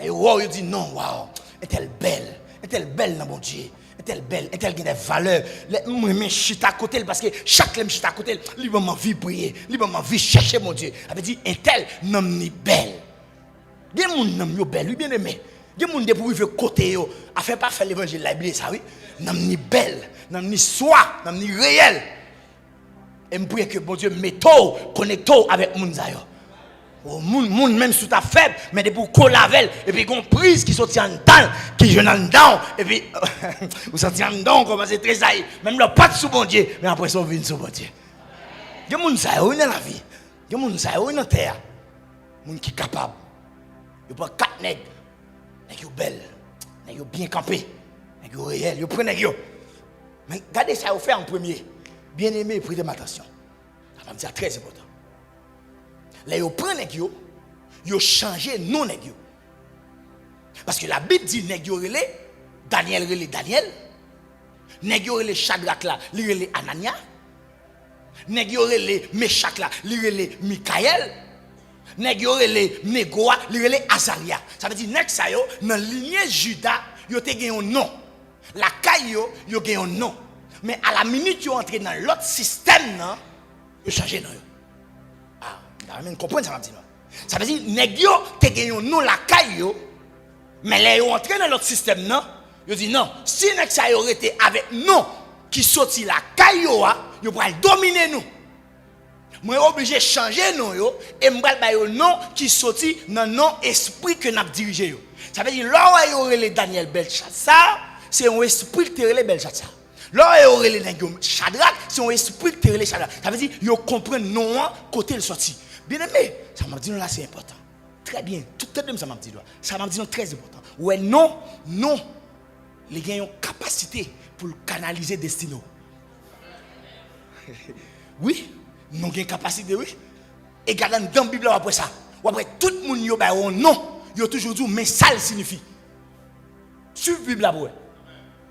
Les rois, ils disent non, waouh, est-elle belle dans bon Dieu, est-elle belle, est-elle qui a des valeurs. Moi, je suis à côté parce que chaque lème chita à côté, il m'a envie de prier, il m'a envie de chercher mon Dieu. Elle veut dire, est-elle non ni belle. Des gens qui sont belles, bien aimé. Des gens qui sont côté, à faire pas faire l'évangile, la Bible, ça oui. Non ni belle, non ni soi, non ni réel. Et je prie que bon Dieu mette connecte avec moun zayo. Moun même sous ta faible, mais de pour collaver et puis qu'on prise qui sortit en dedans, qui jeune en dedans et puis vous sortez en dedans comme c'est très aïe. Même là pas sous bon Dieu, mais après ça vient sous bon Dieu. Il y a moun zayo dans la vie. Il y a moun zayo dans terre. Moun qui capable. Il prend 4 nègres. Nègres belles, nègres bien campés. Nègres réels, ils prennent nègres. Mais regardez ça, vous fait en premier. Bien aimé, prêtez attention. Ça va me dire très important. Là, vous prenez nègres, vous changez non nègres. Parce que la Bible dit nègres Daniel relé Daniel. Nèg yo relé Shadrach là, li relé Anania. Nèg yo relé Meshach là, li relé Mikaël. Nèg yo relé Negoa, li relé Azaria. Ça veut dire nèg sa yo dans lignée Juda, yo te gen un nom. La caille yo gen un nom. Mais à la minute yo entré dans l'autre système nan, yo changé nom yo. Ah, vous même comprendre ça m'a dit non. Ça veut dire nèg yo te gen un nom la caille yo, mais les yo entré dans l'autre système nan, yo dit non, si nèg sa yo été avec nous qui sorti la caille yo va dominer nous. Moi obligé de changer nom yo et m'bral ba yo nom qui sorti dans non esprit que n'a dirigé yo. Ça veut dire là yo relé Daniel Belshazzar, c'est un esprit qui relé Belshazzar. Là yo relé Shadrach, c'est un esprit qui relé Shadrach. Ça veut dire yo comprendre non côté le sorti. Bien aimé, ça m'a dit là c'est important. Très bien, tout le temps ça m'a dit là. Ça m'a dit très important. Ouais non, les gens ont capacité pour canaliser destinée. Oui, nous avons une capacité, oui. Et regardez dans la Bible après ça. Après tout le monde a un nom. Il a toujours dit, mais ça le signifie. Suivez la Bible après.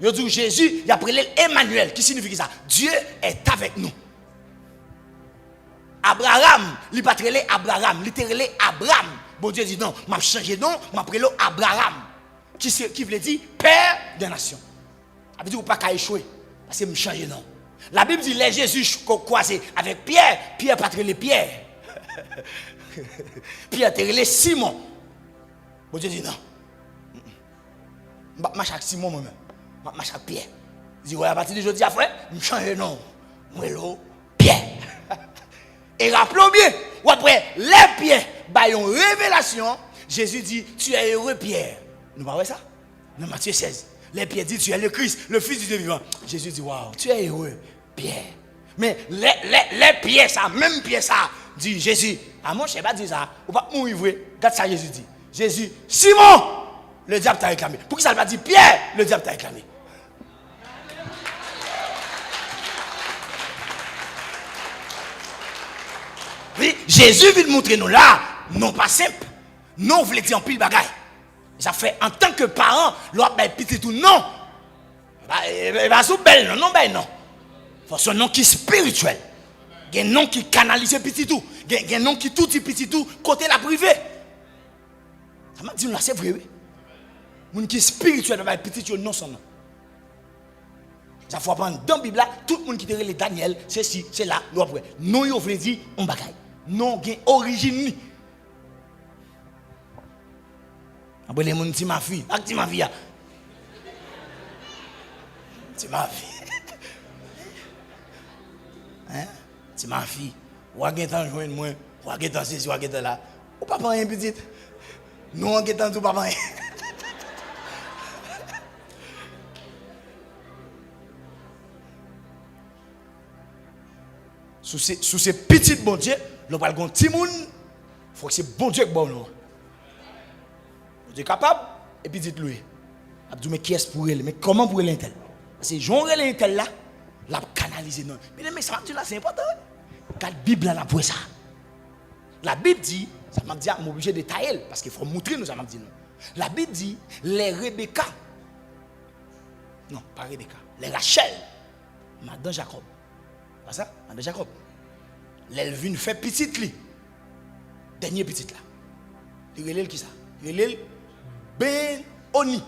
Il a dit Jésus, il a appelé Emmanuel, qui signifie ça. Dieu est avec nous. Abraham, il n'a pas appelé Abraham, il a appelé Abraham. Bon Dieu dit non, je vais changer de nom, je vais appeler Abraham. Qui veut dire Père des nations. Ça veut dire qu'il ne peut pas échouer. Parce que je change de nom. La Bible dit les Jésus croisé avec Pierre, Pierre pas trélé Pierre. Pierre trélé Simon. Bon Dieu dit non. Je marche avec Simon moi-même. Je marche avec Pierre. Il dit ouais, à partir de aujourd'hui, frère, je change de nom. Moi Pierre. Et rappelons bien, après les Pierre, bah une révélation, Jésus dit tu es heureux Pierre. Nous pas ça? Dans Matthieu 16. Les Pierre dit tu es le Christ, le Fils du Dieu vivant. Jésus dit waouh, tu es heureux, Pierre. Mais les Pierre ça, même Pierre ça, dit Jésus. Ah moi je sais pas dire ça. Ou pas mourir vrai. Regarde ça Jésus dit. Jésus, Simon, le diable t'a réclamé. Pourquoi ça ne pas dit Pierre, le diable t'a réclamé? Oui, Jésus veut montrer nous là, non pas simple. Non, vous voulez dire en pile bagaille. Ça fait en tant que parent, l'autre petit tout non. Bah sous belle non ben non. Faut son nom qui est spirituel. Il y a un nom qui canalise petit tout. Il y a un nom qui tout petit tout côté la privée. Ça m'a dit là c'est vrai oui. Mon qui est spirituel va petit tout non son nom. Ça faut prendre dans la Bible là, tout le monde qui te relève Daniel, c'est ci, c'est là, après. Non yo veut dire on bagaille. Non gain origine. Après les gens, c'est ma fille. C'est ma fille. C'est ma fille. Hein? C'est ma fille. Ou à temps joindre moi, ou à temps ceci, ou à temps là. Ou papa rien petit. Non, à temps tout papa rien. Sous ces petites bon Dieu, le bal gon petit monde, faut que c'est bon Dieu qui bon nous. Dieu capable et puis dites-lui. Abdou mais qui est pour elle? Mais comment pour elle intel? Parce que j'en relève intel là, la canaliser non. Mais ça là c'est important. La Bible là pour ça. La Bible dit, ça m'a dit I'm obligé de détailler parce qu'il faut montrer nous ça m'a dit non. La Bible dit les Rebecca. Non, pas Rebecca. Les Rachel, madame Jacob. Pas ça? Madame Jacob. L'Elvin fait petite li. Dernier petite là. Il relève qui ça? Il relève Ben-Oni.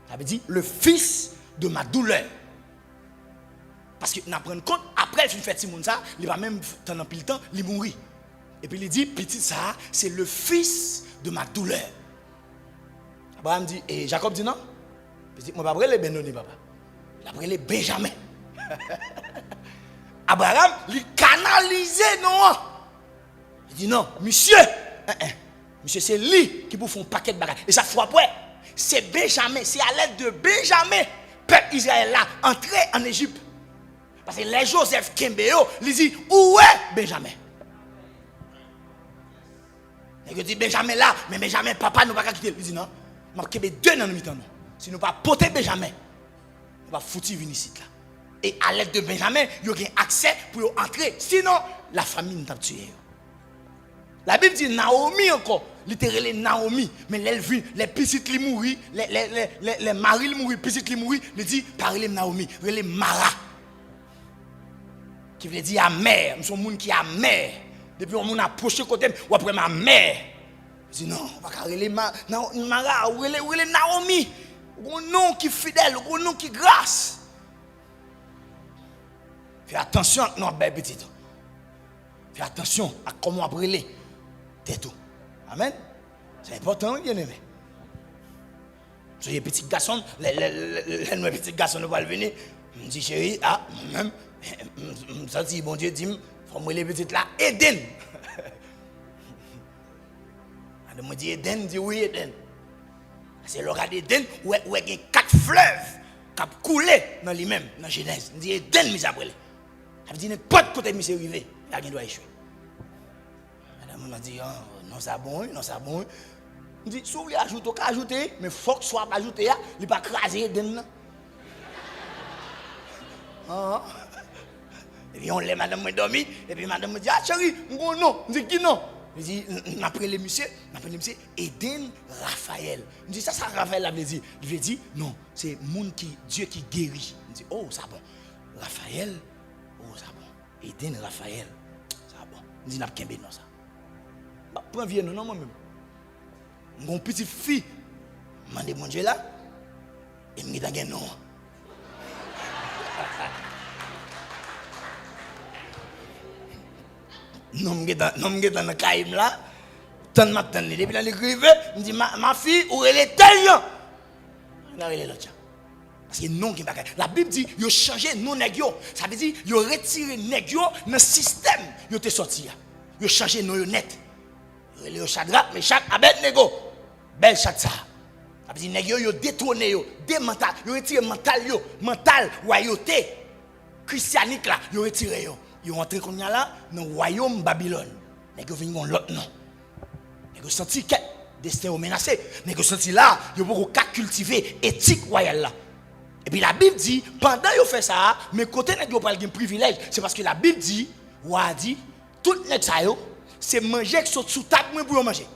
Ça veut dire le fils de ma douleur. Parce que nous prenons compte, après il fait Simon ça, il va même pendant pile temps, il mourit. Et puis il dit, petit ça, c'est le fils de ma douleur. Abraham dit, et Jacob dit non. Petit, moi pas les Ben-Oni papa. Il a pris les Benjamin. Abraham, il canalisé non. Il dit non, monsieur. Monsieur, c'est lui qui vous fait un paquet de bagages. Et ça fois après, c'est Benjamin, c'est à l'aide de Benjamin, peuple Israël là, entré en Égypte. Parce que les Joseph Kembeo, ils disent, où est Benjamin? Et ils disent, Benjamin là, mais Benjamin, papa, nous ne pouvons pas quitter. Il dit non, je vais quitter deux dans le mi-temps. Si nous ne pouvons pas porter Benjamin, on va foutre venir ici là. Et à l'aide de Benjamin, il y a accès pour entrer. Sinon, la famille nous a tué. La Bible dit Naomi encore. Littéralement Naomi. Mais elle vit, les petites li mourir, les maris li mourir, petites li mourir, il dit parler Naomi, relé Mara. Qui veut dire amère, nous sommes monde qui amère. Depuis on m'a approché côté ou après ma mère. Je dis non, on va pas relé Mara, ou relé Naomi. Un nom qui est fidèle, un nom qui est grâce. Fais attention à nos belles petites. Fais attention à comment on brûler. C'est tout. Amen. C'est important, bien aimé. Soyez petits garçons, les petits garçons ne vont pas venir. Je me dis, chérie, même, je me sens, bon Dieu, dis-moi, il faut me les petites là, Eden. Je me dis, Eden, dit oui, Eden. C'est le cas d'Eden où il y a 4 fleuves qui ont coulé dans lui-même, dans Genèse. Je dis, Eden, mis après. Je me dis, n'importe côté, monsieur arrivé, il y a doit échouer. Madame m'a dit, non, ça bon, non, ça bon. Je dis, si vous voulez ajouter, mais il faut que soit ajouté, il ne va pas craser Eden. Et puis on l'a, madame m'a dormi, et puis madame me dit, ah chérie, non, je dis qui non? Je dis, après le monsieur, Eden Raphaël. Je dis, ça Raphaël veut dire. Il veut dire, non, c'est Dieu qui guérit. Je dis, oh, ça bon. Raphaël, oh, ça bon. Eden Raphaël, ça bon. Je dis, n'a pas non ça. Prends vieux non moi-même. Mon petite fille, m'a demandé mon Dieu là, et me dit, non. Non, je suis dans le caïm là. Tant de matin, depuis là, l'écrivain, me dit, ma fille, où elle est tellement. Elle est là, parce que non, la Bible dit, il a changé non négio. Ça veut dire, il a retiré négio dans le système. Il a sorti. Il a changé non net. Il a Shadrach, mais chaque Abednego. Belle chaque ça. Ça veut dire, négio, il a détourné, il a retiré mental, royauté, christianique là, il a retiré. Ils ont entré comme là dans le royaume Babylone. Ils ont venu l'autre nom. Ils ont senti que destin est menacé. Ils ont senti là, ils ont beaucoup cultiver éthique royale là. Et puis la Bible dit, pendant qu'ils ont fait ça, mais côté ils n'ont pas de privilège. C'est parce que la Bible dit, a dit, tout le monde c'est manger qui sont sous table pour manger.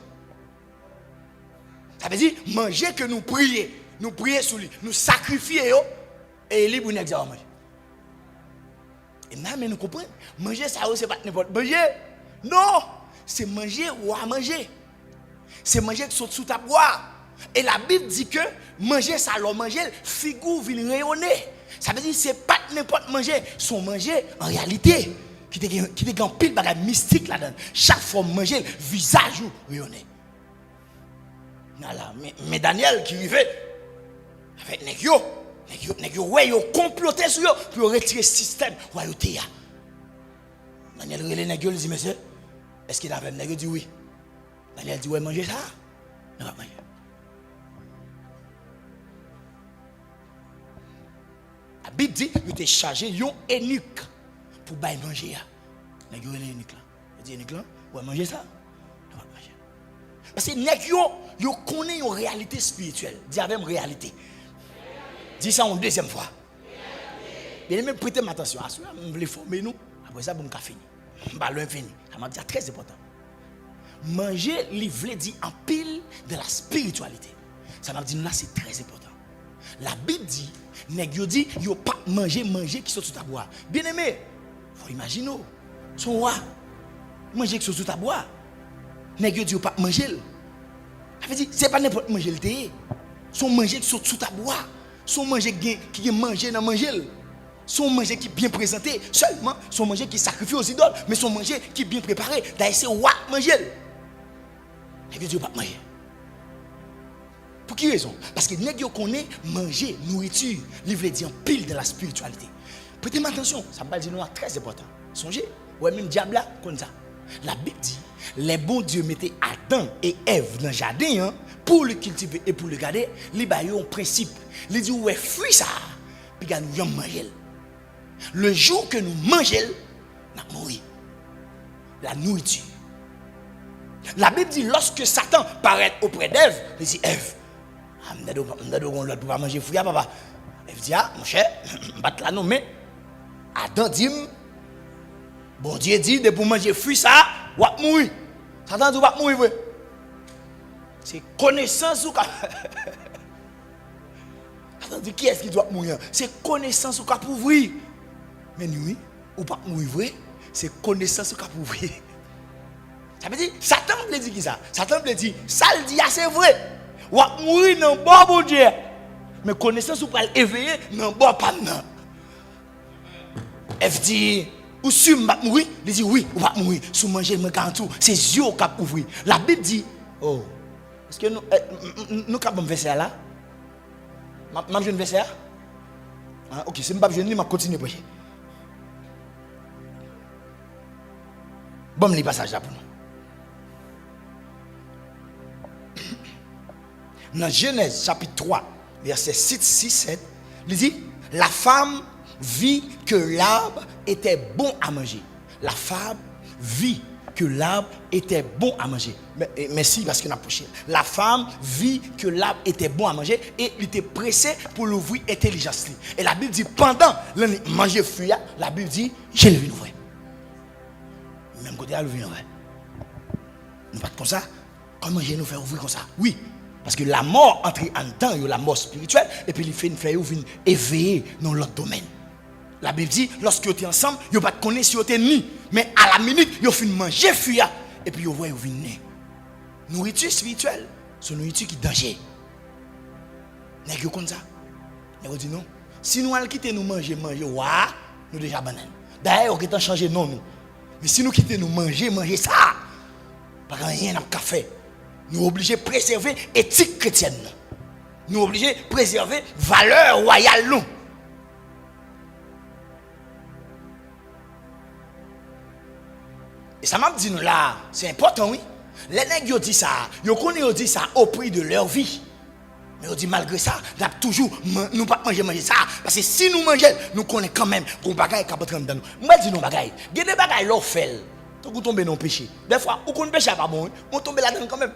Ça veut dire, manger que nous prions sur lui, nous sacrifions et libre pour nous manger. Et maintenant, nous comprenons. Manger, ça, c'est pas n'importe quoi. Manger, non, c'est manger ou à manger. C'est manger qui sont sous ta boire. Et la Bible dit que manger, ça, alors manger, figure vient rayonner. Ça veut dire que ce n'est pas n'importe manger. Son manger, en réalité, qui est un pile bagage mystique là-dedans. Chaque fois manger, le visage rayonner. Mais Daniel qui vivait avec Negio. Ils ont comploté sur eux pour retirer le système royauté. Daniel il dit, monsieur, est-ce qu'il avait un dit oui. Daniel dit, ouais, manger ça. Non, pas manger. La Bible dit, il était chargé un eunuque pour bailler manger. Nèg yo eunuque là. Il dit, eunuque là, ouais, manger ça. Non, pas manger. Parce que nèg yo connaît une réalité spirituelle. Dis avec une réalité. Dis ça une deuxième fois. Bien aimé, prêtez attention. Je voulais former nous. Après ça, je vais finir. Ballon fini. Ça m'a dit très important. Manger, livrer dit en pile de la spiritualité. Ça m'a dit là, c'est très important. La Bible dit, nèg yo dit, yo pas manger qui sont sous ta boire. Bien aimé, faut imaginer. Son roi, manger qui sont sous ta boire. Nèg yo dit yo pas manger. Ça veut dire, c'est pas n'importe manger le thé. Son manger qui sont sous ta boire. Son manger qui est mangé dans manger. Son manger qui est bien présenté. Seulement, son manger qui sacrifie aux idoles. Mais son manger qui est bien préparé. D'ailleurs, c'est roi manger. Et que Dieu pas manger. Pour qui raison? Parce que nous connaissons manger, nourriture, livre dit en pile de la spiritualité. Prêtez attention, ça me dit nous très important. Songez, ouais, même diable là, comme ça. La Bible dit, les bons dieux mettaient Adam et Ève dans le jardin pour le cultiver et pour le garder. Les baillons ont un principe. Ils disent, ouais, fruit ça. Puis nous allons manger. Le jour que nous mangeons, nous allons mourir. La nourriture. La Bible dit, lorsque Satan paraît auprès d'Ève, il dit, Ève, je ne peux pas manger fruit, papa. Ève dit, ah, mon cher, je vais te la nommer. Adam dit, bon Dieu dit, de pour manger fruit ça, ou mourir. Attends, tu vas mourir. C'est connaissance ou cap. Attendez, qui est-ce qui doit mourir? C'est connaissance ou cap ouvrir. Mais oui, ou pas mourir vrai, c'est connaissance ou cap ouvrir. Ça veut dire, Satan veut dire qui ça? Satan veut dire, ça le dit, c'est vrai. Ou va mourir dans le bon Dieu. Mais connaissance ou pas l'éveiller dans le bon pas non. Elle dit, ou si je vais mourir, il dit oui, ou va mourir. Si je mange le tout, c'est yeux qui va ouvrir. La Bible dit, oh, est-ce que nous avons un verset là? Je vais un verset là? Ok, si je ne vais pas je vais continuer à prêcher. Bon, je lis le passage là pour nous. Dans Genèse chapitre 3, verset 6, 7, il dit, la femme vit que l'arbre était bon à manger. La femme vit que l'arbre était bon à manger. Merci parce qu'on a poussé. La femme vit que l'arbre était bon à manger et il était pressé pour l'ouvrir intelligence. Et la Bible dit, pendant le manger fruit, la Bible dit, j'ai levé une vraie. Même côté, elle levé une vraie. Nous pas comme ça. Comment j'ai nous faire ouvrir comme ça? Oui. Parce que la mort entre en temps, il y a la mort spirituelle, et puis il fait une faire éveiller dans l'autre domaine. La Bible dit, lorsque vous êtes ensemble, vous ne pas connaître si vous êtes ni. Mais à la minute, vous finissez manger fuya, et puis vous voyez vous venez. Nourriture spirituelle, c'est une nourriture qui est danger. N'est-ce comme ça? Et vous dites non. Si nous allons quitter nous manger, nous déjà banane. D'ailleurs, on a changé non nous. Mais si nous quittons nous manger ça, pas rien à faire. Nous sommes obligés de préserver l'éthique chrétienne. Nous sommes obligés de préserver la valeur royale. Nous. Et ça m'a dit nous là, c'est important, oui. Les nègres disent ça, ils disent ça au prix de leur vie. Mais on dit malgré ça, nous ne toujours pas manger ça. Parce que si nous mangeons, nous connaissons quand même qu'on bagaille qui est dans nous. Moi je dis non bagaille. Il y a des bagailles l'on fait. Vous tombez dans le péché. Des fois, ou qu'on péché pas bon, on tombe là-dedans quand même.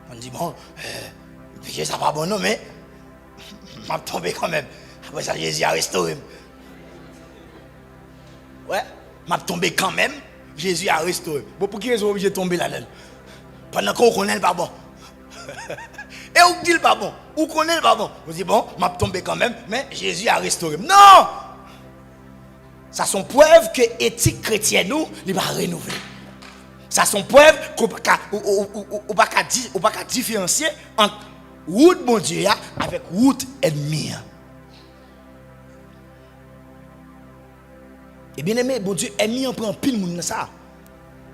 On dit bon, péché ça pas bon non, mais je vais tomber quand même. Après ça, Jésus a restauré. Ouais, je vais tomber quand même. Jésus a restauré. Bon, pour qui est obligé de tomber là-dedans? Pendant qu'on connaît le pas bon. Et on dit le pas bon. Ou connaît le pas bon. On dit bon, je vais tomber quand même, mais Jésus a restauré. Non! Ça sont preuves que l'éthique chrétienne nous, il va renouveler. Ça sont preuves qu'on ne peut pas différencier entre route bon Dieu avec route ennemi. Et bien aimé, bon Dieu, ennemi on prend pile monde dans ça.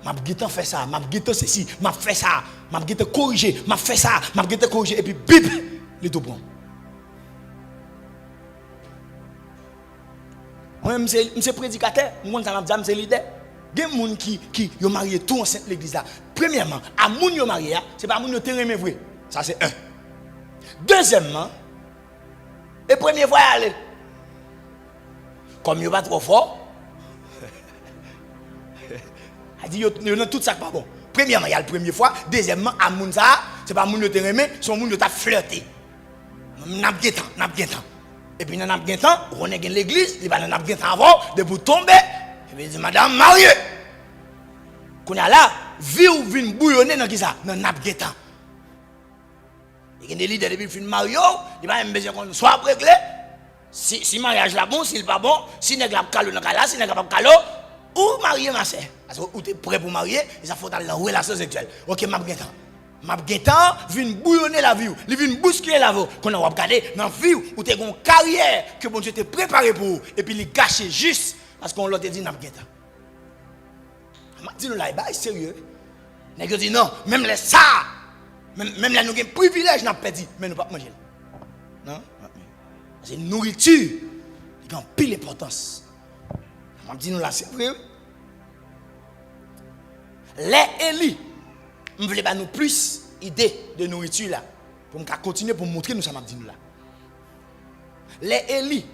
M'a guetan fait ça, m'a guetan ceci, m'a fait ça, m'a guetan corriger, m'a fait ça, m'a guetan corriger et puis bip, les tout bon. Moi, je suis prédicateur, je suis leader. Il y a des gens qui ont marié tout enceinte l'église là. Premièrement, à moun yo marié, ce n'est pas moun yo terrain mais vrai. Ça c'est un. Deuxièmement, le premier fois aller. Comme yo pas trop fort. Il dit yo tout ça pas bon. Premièrement, il y a la première fois, deuxièmement, à moun ça, c'est pas moun yo terrain mais son moun yo t'a flirté. N'a temps. Et puis, dans un temps, on est dans l'église, il va dans un temps avant, de vous tomber, et puis il dit, madame mariée. Quand on est là, vie ou vient bouillonner dans qui ça? Dans un temps. Il y a des leaders depuis le marié, il va même besoin qu'on soit réglé. Si mariage là bon, s'il pas bon, si n'est pas calé dans là, si n'est pas calé, ou marié ma sœur. Parce que ou tu es prêt pour marier, il faut dans la relation sexuelle. OK, m'a temps. M'a temps vient bouillonner la vie, il vient bousculer la vie. Qu'on a regardé dans la vie où tu as une carrière que bon Dieu t'a préparé pour et puis il gâche juste parce qu'on l'a dit n'a pas temps. M'a dit nous là c'est sérieux. Nèg dit non, même les ça même là nous avons privilège n'a pas dit mais nous pas manger. Non? C'est une nourriture qui a pile importance. M'a dit nous là c'est vrai. Les Élie je ne voulais pas nous plus idée de nourriture là. Pour nous continuer pour montrer nous ça m'a dit nous là. Les Élie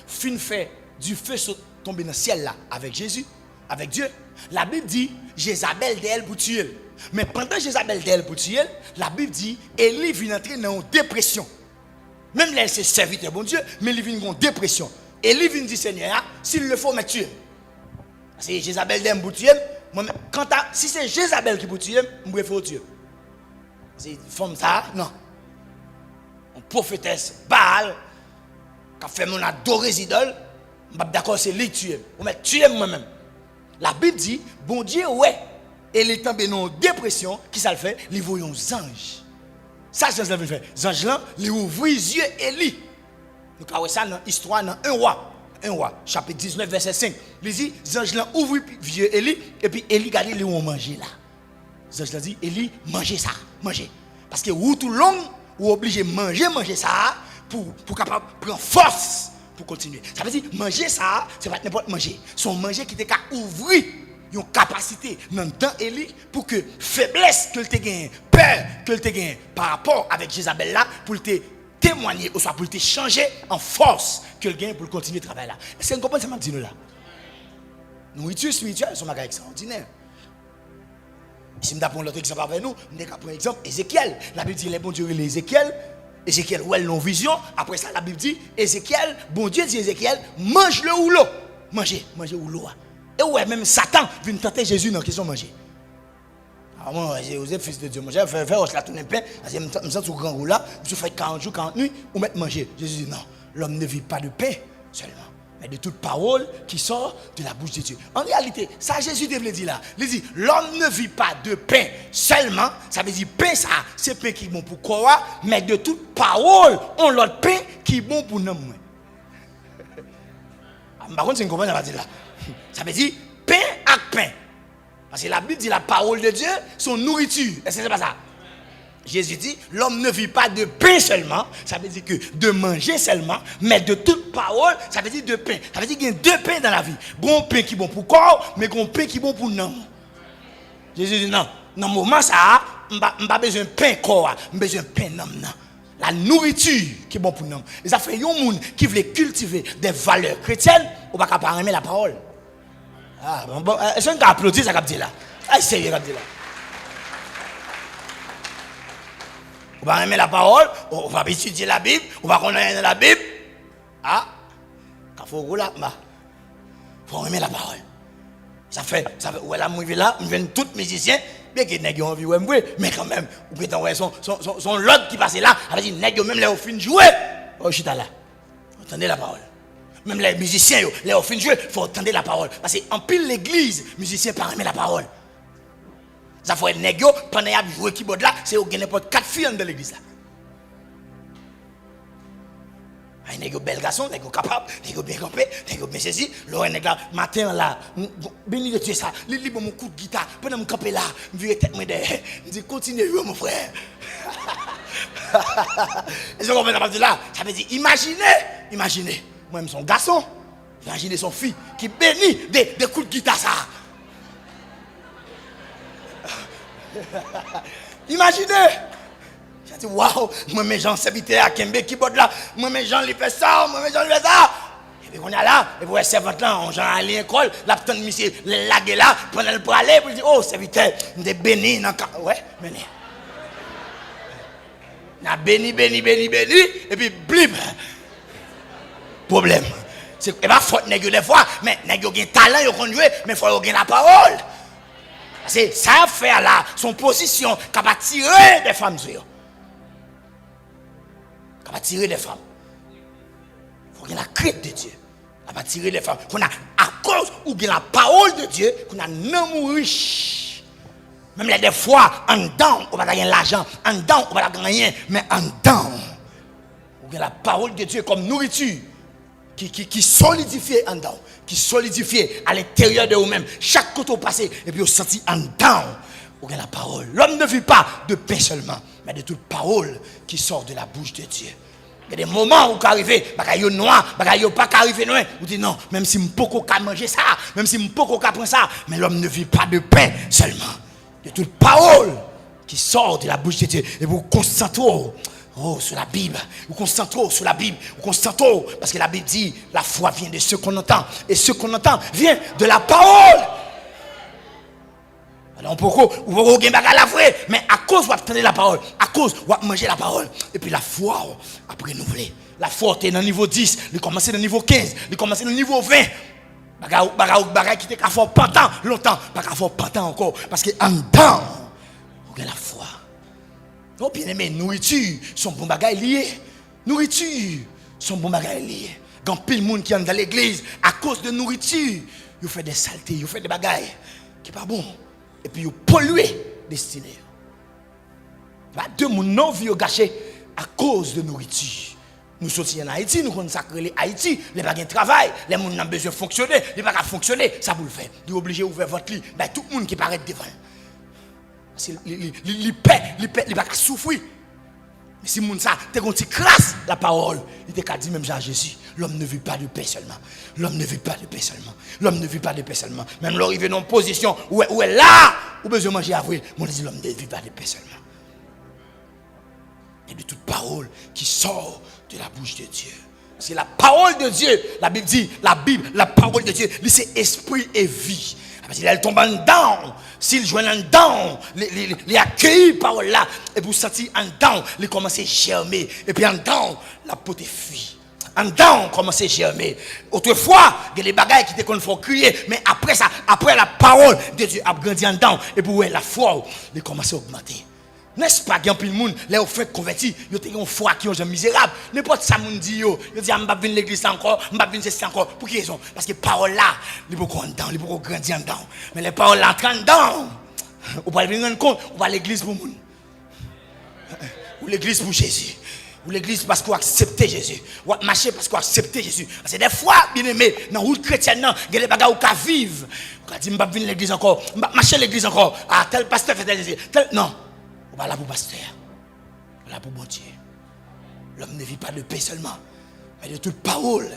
fin fait du feu tomber dans le ciel là avec Jésus, avec Dieu. La Bible dit Jézabel d'elle pour tuer. Mais pendant Jézabel d'elle pour tuer, la Bible dit Élie vient entrer dans une dépression. Même là c'est serviteur bon Dieu, mais il vient dans une dépression. Élie vient dire Seigneur, s'il le faut me tuer. C'est Jézabel d'elle pour tuer. Si c'est Jézabel qui peut tuer, je préfère tuer. C'est une femme ça, non. Une prophétesse, Baal, qui a fait mon adorer les idoles, je suis d'accord, c'est lui qui tue. Je vais tuer moi-même. La Bible dit, bon Dieu, ouais, et il est tombé dans une dépression, qui ça le fait? Il voit un ange. Ça, c'est ce qu'il fait. Les anges là, ils ouvrent les yeux et lit. Nous avons ça dans l'histoire dans 1 roi, chapitre 19, verset 5. Il dit, les anges là ouvrent les yeux et lit, et puis Élie regarde, ils ont mangé là. Les anges là dit, Élie, mangez ça, mangez. Parce que vous tout long, vous obligé de manger ça, pour capable prendre force pour continuer. Ça veut dire, manger ça, c'est pas n'importe manger. Son manger qui était qu'à ouvrir une capacité dans le temps Élie pour que faiblesse que te gagne, peur que te gagne par rapport avec Jézabel là, pour te témoigner, ou soit pour te changer en force que le gagne pour continuer le travail là. Est-ce que vous comprenez ce que je dis là? Nourriture spirituelle, c'est un bagage extraordinaire. Si nous avons l'autre exemple avec nous, nous avons par exemple Ézéchiel. La Bible dit les bons dieux Ézéchiel. Ézéchiel, ouais, non vision. Après ça, la Bible dit Ézéchiel, bon Dieu dit Ézéchiel, mange le ou l'eau. Mangez ou l'eau. Et ouais, même Satan vient tenter Jésus dans la question de manger. Alors moi, j'ai osé, fils de Dieu, j'ai fait la tourner plein, je me sens sur grand roue là, je fais 40 jours, 40 nuits, ou mettre manger. Jésus dit non, l'homme ne vit pas de pain seulement, mais de toute parole qui sort de la bouche de Dieu. En réalité, ça Jésus devait dire là. Il dit, l'homme ne vit pas de pain seulement, ça veut dire pain ça, c'est pain qui est bon pour quoi, mais de toute parole, on l'autre pain qui est bon pour nous. Par contre, c'est une compagnie, ça veut dire là. Ça veut dire pain avec pain. Parce que la Bible dit la parole de Dieu, son nourriture. Est-ce que c'est pas ça? Jésus dit, l'homme ne vit pas de pain seulement, ça veut dire que de manger seulement, mais de toute parole, ça veut dire de pain. Ça veut dire qu'il y a deux pains dans la vie. Bon pain qui est bon pour le corps, mais bon pain qui est bon pour l'âme. Jésus dit non, dans le moment ça, je n'ai pas besoin de pain corps, j'ai besoin de pain d'âme. La nourriture qui est bon pour l'âme. Et ça fait un monde qui veut cultiver des valeurs chrétiennes, on ne va pas aimer la parole. Ah, bon, est-ce qu'on peut applaudir ça dit là? Ah, sérieux, ça dit là. On va aimer la parole, on va étudier la Bible, on va connaître la Bible. Ah, quand il faut rouler là, il faut aimer la parole. Ça fait, ouais, là, moi, là, je viens tous les musiciens, bien que les gens ont envie de jouer, mais quand même, vous pouvez envoyer son lot qui passe là, avec les gens, même les ont fini de jouer. Oh, je suis là. Entendez la parole. Même les musiciens, les ont fini de jouer, il faut entendre la parole. Parce qu'en pile l'église, les musiciens ne aimer la parole. Ça faut être négio, pendant qu'il y a joué keyboard là, c'est au n'importe 4 filles dans l'église là. Un négio bel garçon, négio capable, négio bien campé, négio bien saisi. Le négio matin là, béni de Dieu ça, il lit mon coup de guitare, pendant que je campe là, je vais tête derrière, je dis continue mon frère. Et ce qu'on fait là, ça veut dire imaginez, moi-même son garçon, imaginez son fille qui bénit des coups de guitare ça. Imaginez, j'ai dit waouh, moi mes gens serviteurs à Kembe qui borde là, moi mes gens lui fait ça, moi mes gens lui fait ça. Et puis on est là, et puis servante là, on j'en allé à l'école, la petite monsieur le laguer là, pendant le pour aller, puis dire oh serviteur, des béni dans ouais, béni. Na béni, et puis blip. Problème. C'est pas faute nèg des fois, mais nèg yo gen talent yo kon jouer, mais faut yo gen la parole. C'est ça faire là, son position, qui va tirer des femmes. Qui va tirer des femmes. Il faut qu'il y ait la crainte de Dieu. Qui va tirer des femmes. À cause où il y a la parole de Dieu, qu'on a un homme riche. Même les des fois, en dedans, on va gagner l'argent. En dedans, on va gagner rien. Mais en dedans, il y a la parole de Dieu comme nourriture. Qui solidifie en dedans, qui solidifie à l'intérieur de vous-même. Chaque côté vous passez, et puis vous sentez en dedans, vous avez la parole. L'homme ne vit pas de pain seulement, mais de toute parole qui sort de la bouche de Dieu. Il y a des moments où vous arrivez, vous noir, vous pas arriver loin. Vous dites non, même si je ne peux pas manger ça, même si je ne peux pas prendre ça, mais l'homme ne vit pas de pain seulement. De toute parole qui sort de la bouche de Dieu. Et vous concentrez. Oh, sur la Bible. Vous concentrez sur la Bible. Vous concentrez parce que la Bible dit la foi vient de ce qu'on entend. Et ce qu'on entend vient de la parole. Alors, vous pouvez gagner la foi, mais à cause vous attendez la parole, à cause vous manger la parole. Et puis la foi, après renouveler. La foi est dans le niveau 10, il commence dans le niveau 15, il commence dans le niveau 20. Bagay qui te fort pendant longtemps, pas fort pendant encore parce que en dedans, on a la foi. Non bien aimé, nourriture, son bon bagay lié. Nourriture, son bon bagay lié. Quand pile monde qui entre dans l'église à cause de nourriture, il fait des saletés, il fait des bagailles qui pas bon et puis il pollue destinée. Deux monde non vie gâché à cause de nourriture. Nous sortis en Haïti, nous consacrer Haïti, les pas de travail, les gens ont besoin de fonctionner, les pas fonctionner, ça vous le fait. Vous obligé d'ouvrir votre lit, ben, tout le monde qui paraît devant. Parce que il paie, il pas souffrir. Mais si moun ça, t'es qu'on crasse la parole, il t'a dit même Jean Jésus, l'homme ne vit pas de paix seulement. L'homme ne vit pas de paix seulement. L'homme ne vit pas de paix seulement. Même l'arrivée dans une position où est là, où besoin de manger après, mon dit l'homme ne vit pas de paix seulement. Et de toute parole qui sort de la bouche de Dieu. C'est la parole de Dieu. La Bible dit, la parole de Dieu, c'est esprit et vie. Parce qu'il tombe en dedans. S'il joue en dedans, il accueille parole là. Et pour sentir en dedans, il commence à germer. Et puis en dedans, la peau est fille. En dedans, on commence à germer. Autrefois, il y a des bagailles qui étaient qu'on faut crier. Mais après ça, après la parole de Dieu a grandi en dedans. Et puis la foi, il commence à augmenter. N'est-ce pas qu'il y a un peu de monde, les fait convertis, ils ont une foi qui est misérable. N'importe ça, moun dit, ils disent, je ne vais pas venir l'église encore, je ne vais pas venir ceci encore. Pour quelle raison? Parce que les paroles là, ils peuvent en dedans, ils peuvent grandir en dedans. Mais les paroles là, entrent en dedans. On va venir rendre compte, on va à l'église pour moun. Ou l'église pour Jésus. Ou l'église parce qu'on accepte Jésus. Ou marcher parce qu'on accepte Jésus. Parce que des fois, bien aimé, dans la route chrétienne, il y a des bagages qui vivent. On dit, je ne vais pas venir l'église encore, je ne vais pas marcher l'église encore. Ah, tel pasteur fait tel Jésus. Non. On va là pour pasteur, on va là pour bon Dieu. L'homme ne vit pas de paix seulement, mais de toute parole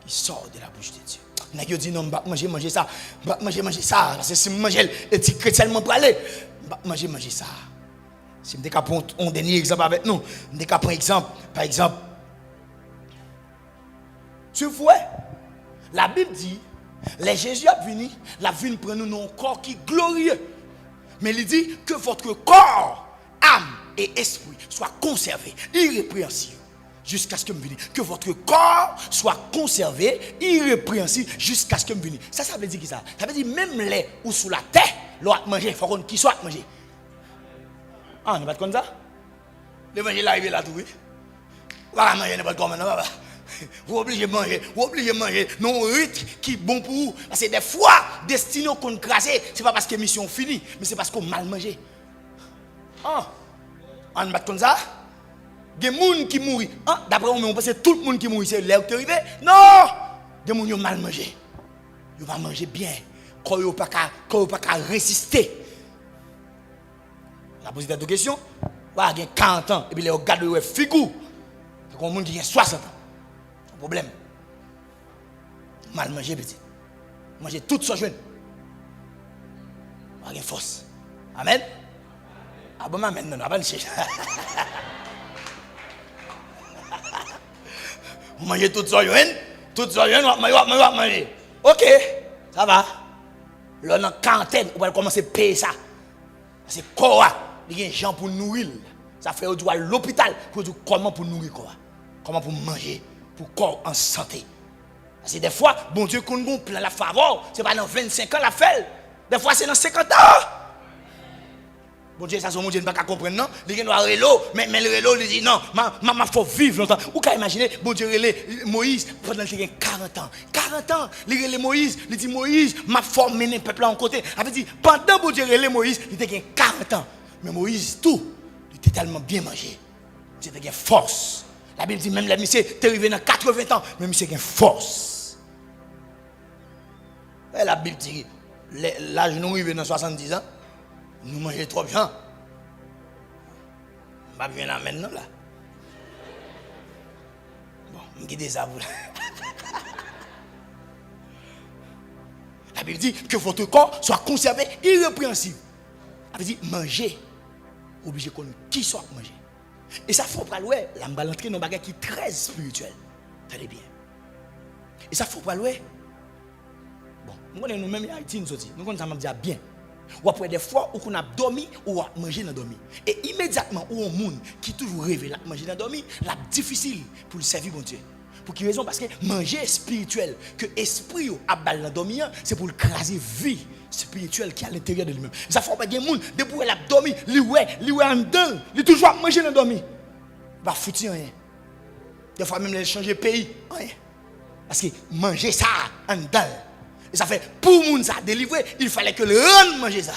qui sort de la bouche de Dieu. Il y a qui dit non, je vais manger ça, je vais manger ça. Parce que si je mange et chrétiennement pour aller, je vais manger ça. Si je vais prendre un dernier exemple avec nous, je vais prendre un exemple, par exemple. Tu vois, la Bible dit, les Jésus a venu, la vie prend nous un corps qui est glorieux. Mais il dit que votre corps, âme et esprit soient conservés, irrépréhensibles, jusqu'à ce que me vienne. Que votre corps soit conservé, irrépréhensible, jusqu'à ce que me vienne. Ça veut dire qui ça? Ça veut dire même les ou sous la terre, l'autre manger, il faut qu'on qui soit manger. Ah, n'est pas comme ça? L'évangile arrive là tout, oui. On va manger n'importe comment, non, papa. Vous obligez de manger, non rythme qui est bon pour vous. Parce que des fois, destiné qu'on crasse, ce n'est pas parce que la mission finie, mais c'est parce qu'on mal mangé. Ah, on bat comme ça. Il y a des gens qui mourent. Ah, d'après moi, on pense que tout le monde qui mourut, c'est l'air qui est arrivé. Non! Il y a des gens qui ont mal mangé. Ils vont manger bien. Quand ils n'ont pas qu'à résister. On a posé des questions. Il y a 40 ans, et puis ils regardent le figure. Il y a des gens qui ont 60 ans. Problème. Mal manger petit. Manger tout ce jeune. Pas de force. Amen. Ah bon, amen, non, pas de chercher. Manger tout ce jeune, on va manger. Ok, ça va. Là, dans la quarantaine, on va commencer à payer ça. C'est quoi? Il y a des gens pour nourrir. Ça fait à l'hôpital pour dire comment pour nourrir quoi. Comment pour manger. Pour corps en santé. Parce que des fois, bon Dieu, quand on plein la faveur, c'est pas dans 25 ans la fait. Des fois, c'est dans 50 ans. Bon Dieu, ça, mon Dieu ne peut pas comprendre, non? Il y a un rélo, mais le rélo, il dit non, il faut vivre longtemps. Ou qu'à imaginer, bon Dieu, Moïse, pendant qu'il a 40 ans. 40 ans, il Moïse, il dit Moïse, ma forme mener le peuple en côté. Il avait dit, pendant bon Dieu, Moïse, il était 40 ans. Mais Moïse, tout, il était tellement bien mangé. Il était force. La Bible dit même les messieurs, tu es arrivé dans 80 ans, mais monsieur a une force. Et la Bible dit, l'âge nous arrive dans 70 ans, nous mangeons trop bien. Je ne vais pas bien là maintenant. Là. Bon, je vais dire ça vous. La Bible dit que votre corps soit conservé irrépréhensible. Elle dit manger, obligé qu'on qui soit manger. Et ça faut pas louer, la m'ba l'entrer dans bagage qui est très spirituel. Tenez bien. Et ça faut pas louer. Bon, nous même en Haïti nous sorti. Nous ça m'a dit bien. Ou après des fois où on a dormi ou a mangé dans dormi. Et immédiatement où on monde qui toujours rêve la manger dans dormi, la difficile pour le servir bon Dieu. Pour quelle raison? Parce que manger spirituel, que l'esprit a balle dans dormir, c'est pour craser vie spirituelle qui est à l'intérieur de lui-même. Ça fait pas de monde, depuis qu'il a dormi, lui en dedans, il toujours manger dans dormir. Il va foutre rien. Des fois même il changer de pays, rien. Parce que manger ça en dedans. Et ça fait pour monde ça délivrer, il fallait que le rende manger ça.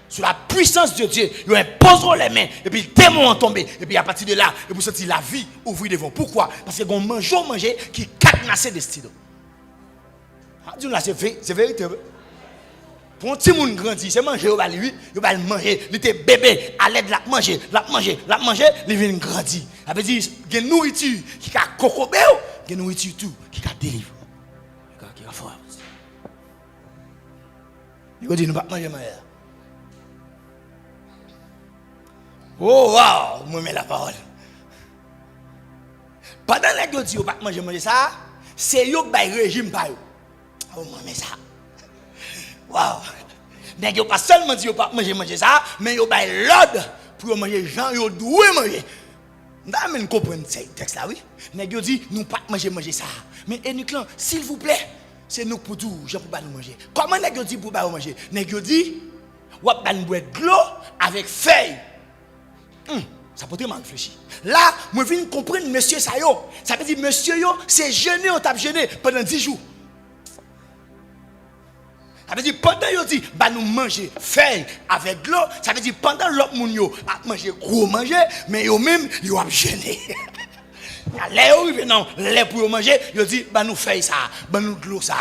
Sur la puissance de Dieu, il impose les mains, et puis le démon en tombe, et puis à partir de là, et vous sentez la vie ouvrir devant. Pourquoi? Parce que vous manger qui cadenasse destin. C'est véritable. Pour un petit monde grandi, c'est manger, il va manger, il était bébé, à l'aide de la manger, il vient grandir. Ça veut dire, il y a une nourriture qui a cocobé, il y a une nourriture tout qui a délivré. Qui a fort. Il va dire, nous ne pouvons pas manger. Oh wow, moi mets la parole. Pendant que vous dites pas manger ça, c'est yo bay régime pa yo. Oh moi mais ça. Wow. Nèg yo pas seulement dit yo pas manger ça, mais yo bay l'ordre pour manger gens yo doit manger. N'a même comprendre ce texte là oui. Nèg yo dit nous pas manger ça. Mais Eniklan, s'il vous plaît, c'est nous pour tout, je pour pas nous manger. Comment nèg yo dit pour pas manger? Nèg yo dit ou pas nous boire de l'eau avec feuille. Ça peut être mal réfléchi. Là, moi je viens comprendre monsieur Sayo. Ça veut dire monsieur yo, c'est jeûner, on tape jeûner pendant 10 jours. Ça veut dire pendant yo dit bah nous manger feuille avec de l'eau, ça veut dire pendant l'autre moun yo a manger gros manger, mais yo même yo a jeûner. Là yo arrive non, les pour manger, yo dit bah nous feuille ça, bah nous de l'eau ça.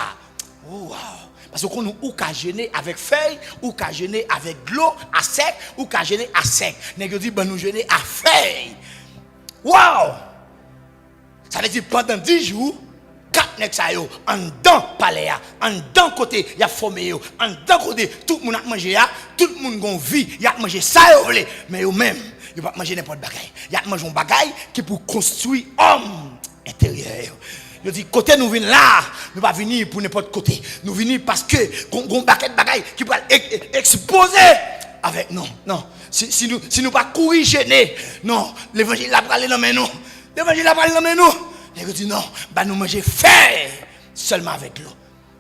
Oh wow. Parce qu'on nous ou qu'à jeûner avec feuille, ou qu'à jeûner avec de l'eau à sec, ou qu'à jeûner à sec. Nèg dit ben nous jeûner à feuille. Wow! Ça veut dire pendant 10 jours, 4 nèg sa yo en dedans palais en dedans côté, y a formé yo, en dedans côté tout le monde a mangé ya, tout le monde gon vie, y a mangé ça yo vle, mais yo même, yo pas manger n'importe bagaille. Y a manger un bagaille qui pour construire homme intérieur. Je dis, côté nous venons là, nous ne pas venir pour n'importe côté. Nous venons parce que nous avons un bagaille qui peut exposer avec nous. Non, si nous pas courir gêner, non, l'évangile n'a pas allé dans nous. L'évangile n'a pas allé dans nous. Je dis non, bah nous manger feuille seulement avec l'eau.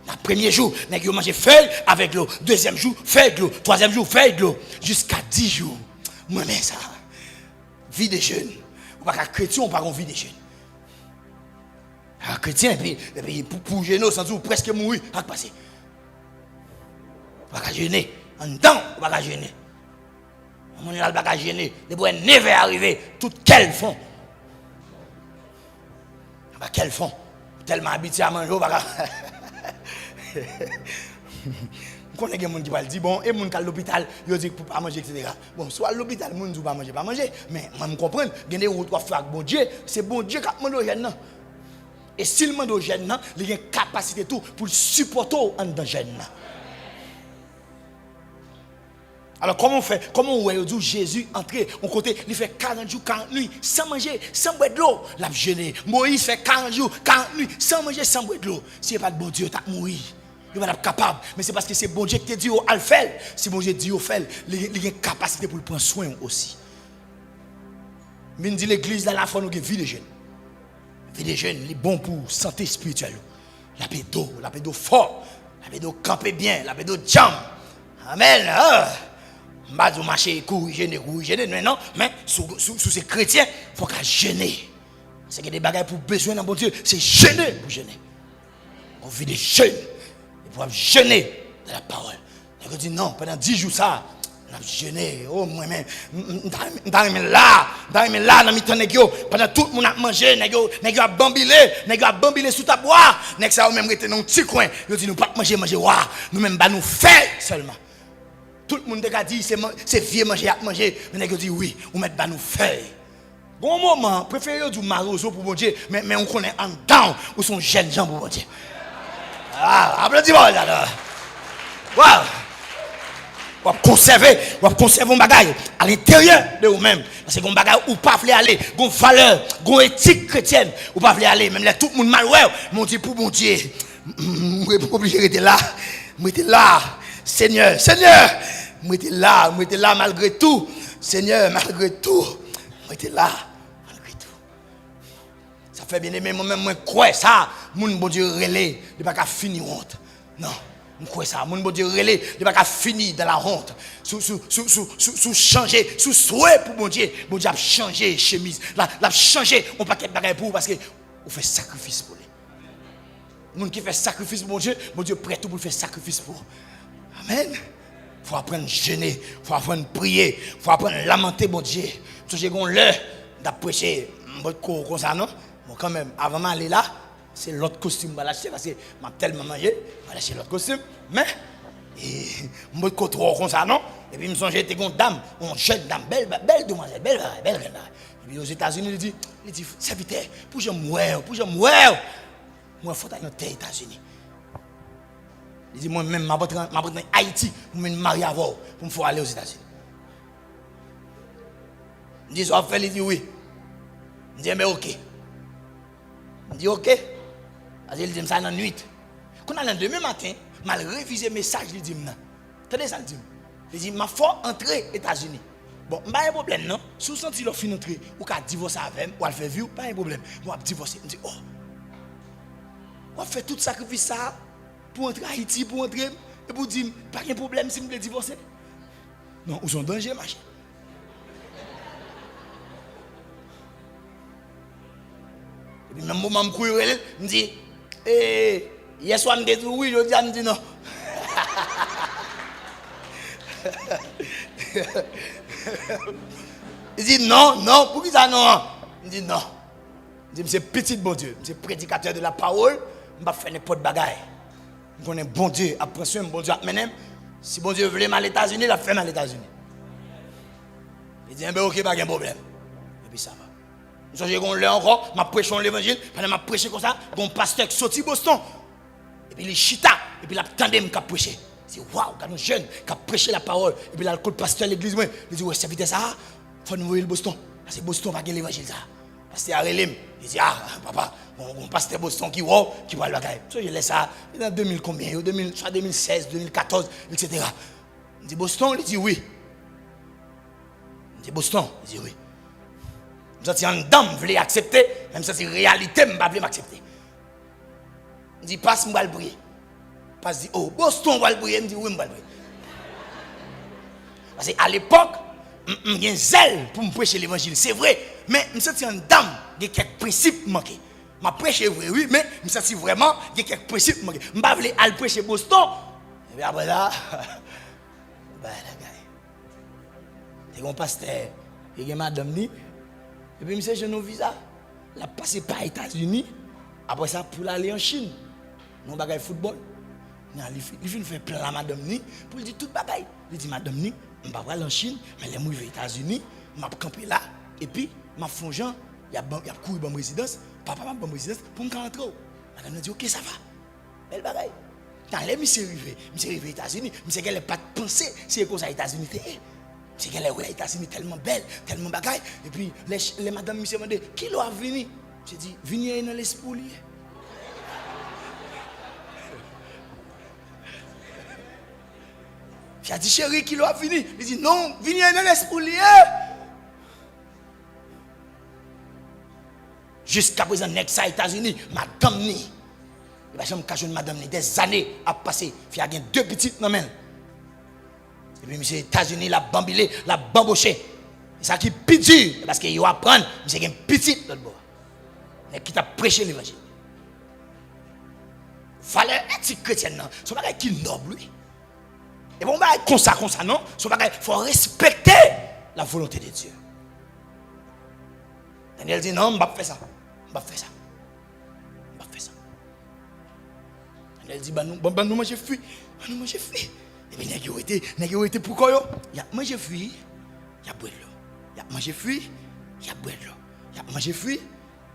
Le premier jour, nous manger feuille avec l'eau. Deuxième jour, feuille de l'eau. Troisième jour, feuille de l'eau. Jusqu'à 10 jours. Moi, mais ça, vie de jeune. Ou pas qu'un chrétien, on pas vie de jeune. Un chrétien, et puis pour jeûner, sans doute presque mourir, à passer. On va pas jeûner. En dedans, on va pas jeûner. On ne va pas jeûner. Les bois neuf arriver, tout quel fond. Quel fond. Tellement habitué à manger, on va pas. On connaît des gens qui parlent, bon, et les gens qui sont à l'hôpital, ils disent pour ne pas manger, etc. Bon, soit à l'hôpital, les gens ne pas manger, mais moi, je comprends, il y a des gens qui faire avec bon Dieu, c'est bon Dieu qui a demandé aux jeunes. Et s'il demande aux jeunes, il y a une capacité tout pour supporter en dans jeunes. Alors comment on fait? Comment on voit Jésus entrer on côté, il fait 40 jours, 40 nuits sans manger, sans boire de l'eau, l'a jeûné. Moïse fait 40 jours, 40 nuits sans manger, sans boire de l'eau. Si pas de bon Dieu, t'as mouru. Il va être capable, mais c'est parce que c'est bon Dieu qui te dit au faire. Si bon Dieu dit au faire, il y a une capacité pour le prendre soin aussi. Mais dit l'église là, la foi nous a vie de jeunes. Vie de jeunes, c'est bon pour santé spirituelle. La pédo fort, la pédo camper bien, la pédo jam. Amen. Pas de marcher courir gêner non, mais sous ces chrétiens, il faut qu'à gêner. C'est que des bagages pour besoin dans bon Dieu, c'est gêner pour gêner. On vit des jeunes, ils doivent gêner de la parole. Et on dit non, pendant 10 jours ça, on a gêné. Oh moi-même, là, dans le temps pendant tout le monde a mangé, nèg a bambilé sous ta bois, nèg ça même rester dans un petit coin. Ils dit nous pas manger, waouh, nous même nous faire seulement. Tout le monde a dit c'est vieux manger à manger, mais nèg dit oui, on met nous faire. Bon moment, préférez du marozo pour bon Dieu, mais on connaît en dedans où sont jeunes gens pour bon Dieu. Ah, applaudis-moi là. Waouh! On va conserver un bagage à l'intérieur de vous-même. Parce que un bagage où pas voulez aller, une valeur, une éthique chrétienne, où pas voulez aller, même là tout le monde mal ouais, mon Dieu pour mon Dieu. Je suis obligé d'être là. Je suis là. Seigneur, je suis là malgré tout. Seigneur, malgré tout. Je suis là malgré tout. Ça fait bien aimer moi-même, moi, crois ça. Mon bon Dieu relais, il pas qu'à finir honte. Non. Je crois ça. Mon bon Dieu relais, il pas qu'à finir dans la honte. Sous changer, sous souhait pour bon Dieu a changé chemise. L'a changé, on paquet de bagages pour parce que on fait sacrifice pour lui. Moun qui fait sacrifice pour mon Dieu prêt tout pour faire sacrifice pour. Amen. Faut apprendre à jeûner, faut apprendre à prier, faut apprendre à lamenter mon Dieu. Parce que j'ai l'heure d'apprêcher comme ça non. Bon quand même avant d'aller là, c'est l'autre costume que je vais lâcher parce que m'a tellement mangé, je vais lâcher l'autre costume mais je vais trop comme ça non. Et puis je me songe j'étais une dame, une jeune dame, belle demoiselle, belle. Et puis aux États-Unis il dit serviteur, pour je mourir, moi faut aller dans les États-Unis. Il dit moi-même je vais dans Haïti pour me marier avant pour me faire aller aux États-Unis. Il dit ça va faire, il dit oui. Il dit mais OK. Il dit OK. Il dit ça dans la nuit. Quand on a le demain matin, mal révisé le message, il dit non. Attendez ça, il dit ma faut entrer aux États-Unis. Bon, pas un problème non. Si vous sentez le fin d'entrer ou qu'à divorcer avec ou à le faire vivre, pas un problème. Moi divorcer. Il dit oh. On fait tout sacrifice ça pour entrer à Haïti, pour entrer et pour dire pas de problème si je veux divorcer. Non, ils sont en danger, machin. Et puis même moment je cours, je dis hier soir je dis oui, je dis non. Il dit non, pour qui ça non? Il dit non. Je dis, c'est petit bon Dieu, je suis prédicateur de la parole, je ne vais pas faire n'importe quoi. Je connais bon Dieu, après ça, bon Dieu, si bon Dieu veut mal aux États-Unis, il a fait mal aux États-Unis. Il dit, ok, pas de problème. Et puis ça va. Je suis encore, je prêche l'évangile, pendant que je prêche comme ça, un pasteur qui sorti Boston. Et puis il chita, et puis il a attendu que je prêche. Il dit, waouh, quand un jeune qui a prêché la parole, et puis il a le pasteur de l'église, il dit, ouais, c'est vite ça, il faut nous voir le Boston. Parce que Boston va gagner l'évangile. Pasteur Arelim, il dit, ah, papa, on pasteur Boston qui va le bagaille. Je laisse ça dans 2000 combien, soit 2016, 2014, etc. Il dit, Boston, il dit oui. Il dit, Boston, il dit oui. Si un dame voulait accepter, même si c'est réalité, je ne vais pas m'accepter. Il dit, passe, je vais le prier. Passe, dit, oh, Boston va le prier. Il dit, oui, je vais le prier. Parce qu'à l'époque, j'ai un zèle pour me prêcher l'évangile, c'est vrai. Mais je me sens une dame, il y a quelques principes manqués. Je prêche vrai, oui, mais je me sens vraiment, il y a quelques principes manqués. Je ne vais pas aller prêcher Boston. Et puis après là, c'est un pasteur, il y a madame ni. Et puis, je suis visa. Il a passé par les États-Unis. Après ça, pour aller en Chine. Nous avons football. Il vient faire plein la madame ni. Pour lui dire tout bagaille. Il dit, madame ni, je ne vais pas aller en Chine. Mais les mouilles aux États-Unis. Je vais camper là. Et puis, je fais un gens. Il y a couru dans ma résidence. Papa m'a dans ma résidence pour me rentrer. Madame a dit, ok, ça va. Belle bagaille. Quand les monsieur arrivé aux États-Unis, monsieur qu'elle n'a pas pensé si c'est aux États-Unis. C'est qu'elle est aux États-Unis tellement belle, tellement bagaille. Et puis, les madames me demandent, qui l'a venu? J'ai dit, venez dans l'esprit. J'ai dit, chérie, qui l'a venu? Il dit, non, venez dans l'esprit. Jusqu'à présent, next aux États-Unis, madame ni. Je me cache une madame ni. Des années à passer. Il y a deux petites dans main. Et puis, monsieur, États-Unis, la bambilé, la bamboché. C'est ça qui est plus dur. Parce qu'il va apprendre, monsieur, il y a une petite dans le bord. Mais qui t'a prêché l'évangile. Fallait être chrétien, non. Ce n'est pas qui est noble, lui. Et bon, comme ça, non. Il faut respecter la volonté de Dieu. Daniel dit, non, je ne vais pas faire ça. Je ne vais pas faire ça. Je ne vais pas faire ça. Daniel dit, nous manger fruit. Nous manger fruit. Et puis, il a été pourquoi yo? Il a mangé fruit, il a boire de l'eau. Il a mangé fruit, il a boire de l'eau. Il a mangé fruit,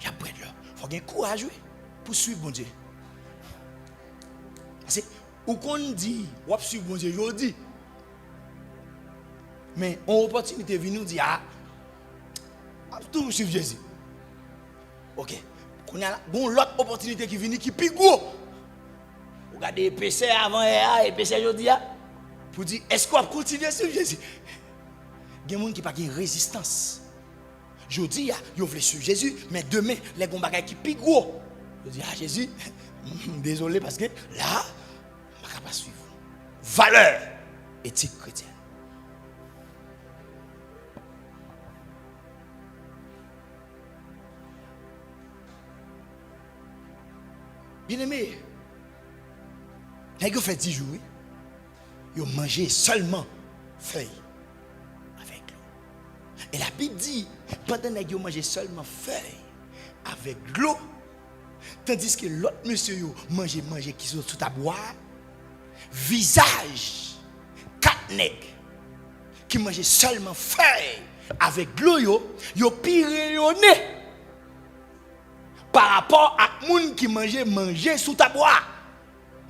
il a boire de l'eau. Il faut avoir courage pour suivre bon Dieu. Parce que, ou qu'on dit, ou qu'on suivre bon Dieu, je dis. Mais, on opportunité de nous dire, ah, tout suivre Jésus. Ok. On a l'autre opportunité qui vient qui est plus gros. Regardez l'épaisseur avant et l'épaisseur aujourd'hui. Pour dire, est-ce qu'on va continuer à suivre Jésus? Il y a des gens qui n'ont pas de résistance. Je dis, vous voulez suivre Jésus, mais demain, les gros bagages qui plus gros. Je dis, Jésus, désolé parce que là, je ne peux pas suivre. Valeur éthique chrétienne. Bien aimé, vous fait 10 jours, vous mangez seulement feuilles avec l'eau. Et la Bible dit, pendant que vous mangez seulement feuilles avec l'eau, tandis que l'autre monsieur mange qui sont tout à boire, visage, 4 nègres qui mangent seulement feuilles avec l'eau, vous pirez au nez. Par rapport à gens qui manger sous ta bois.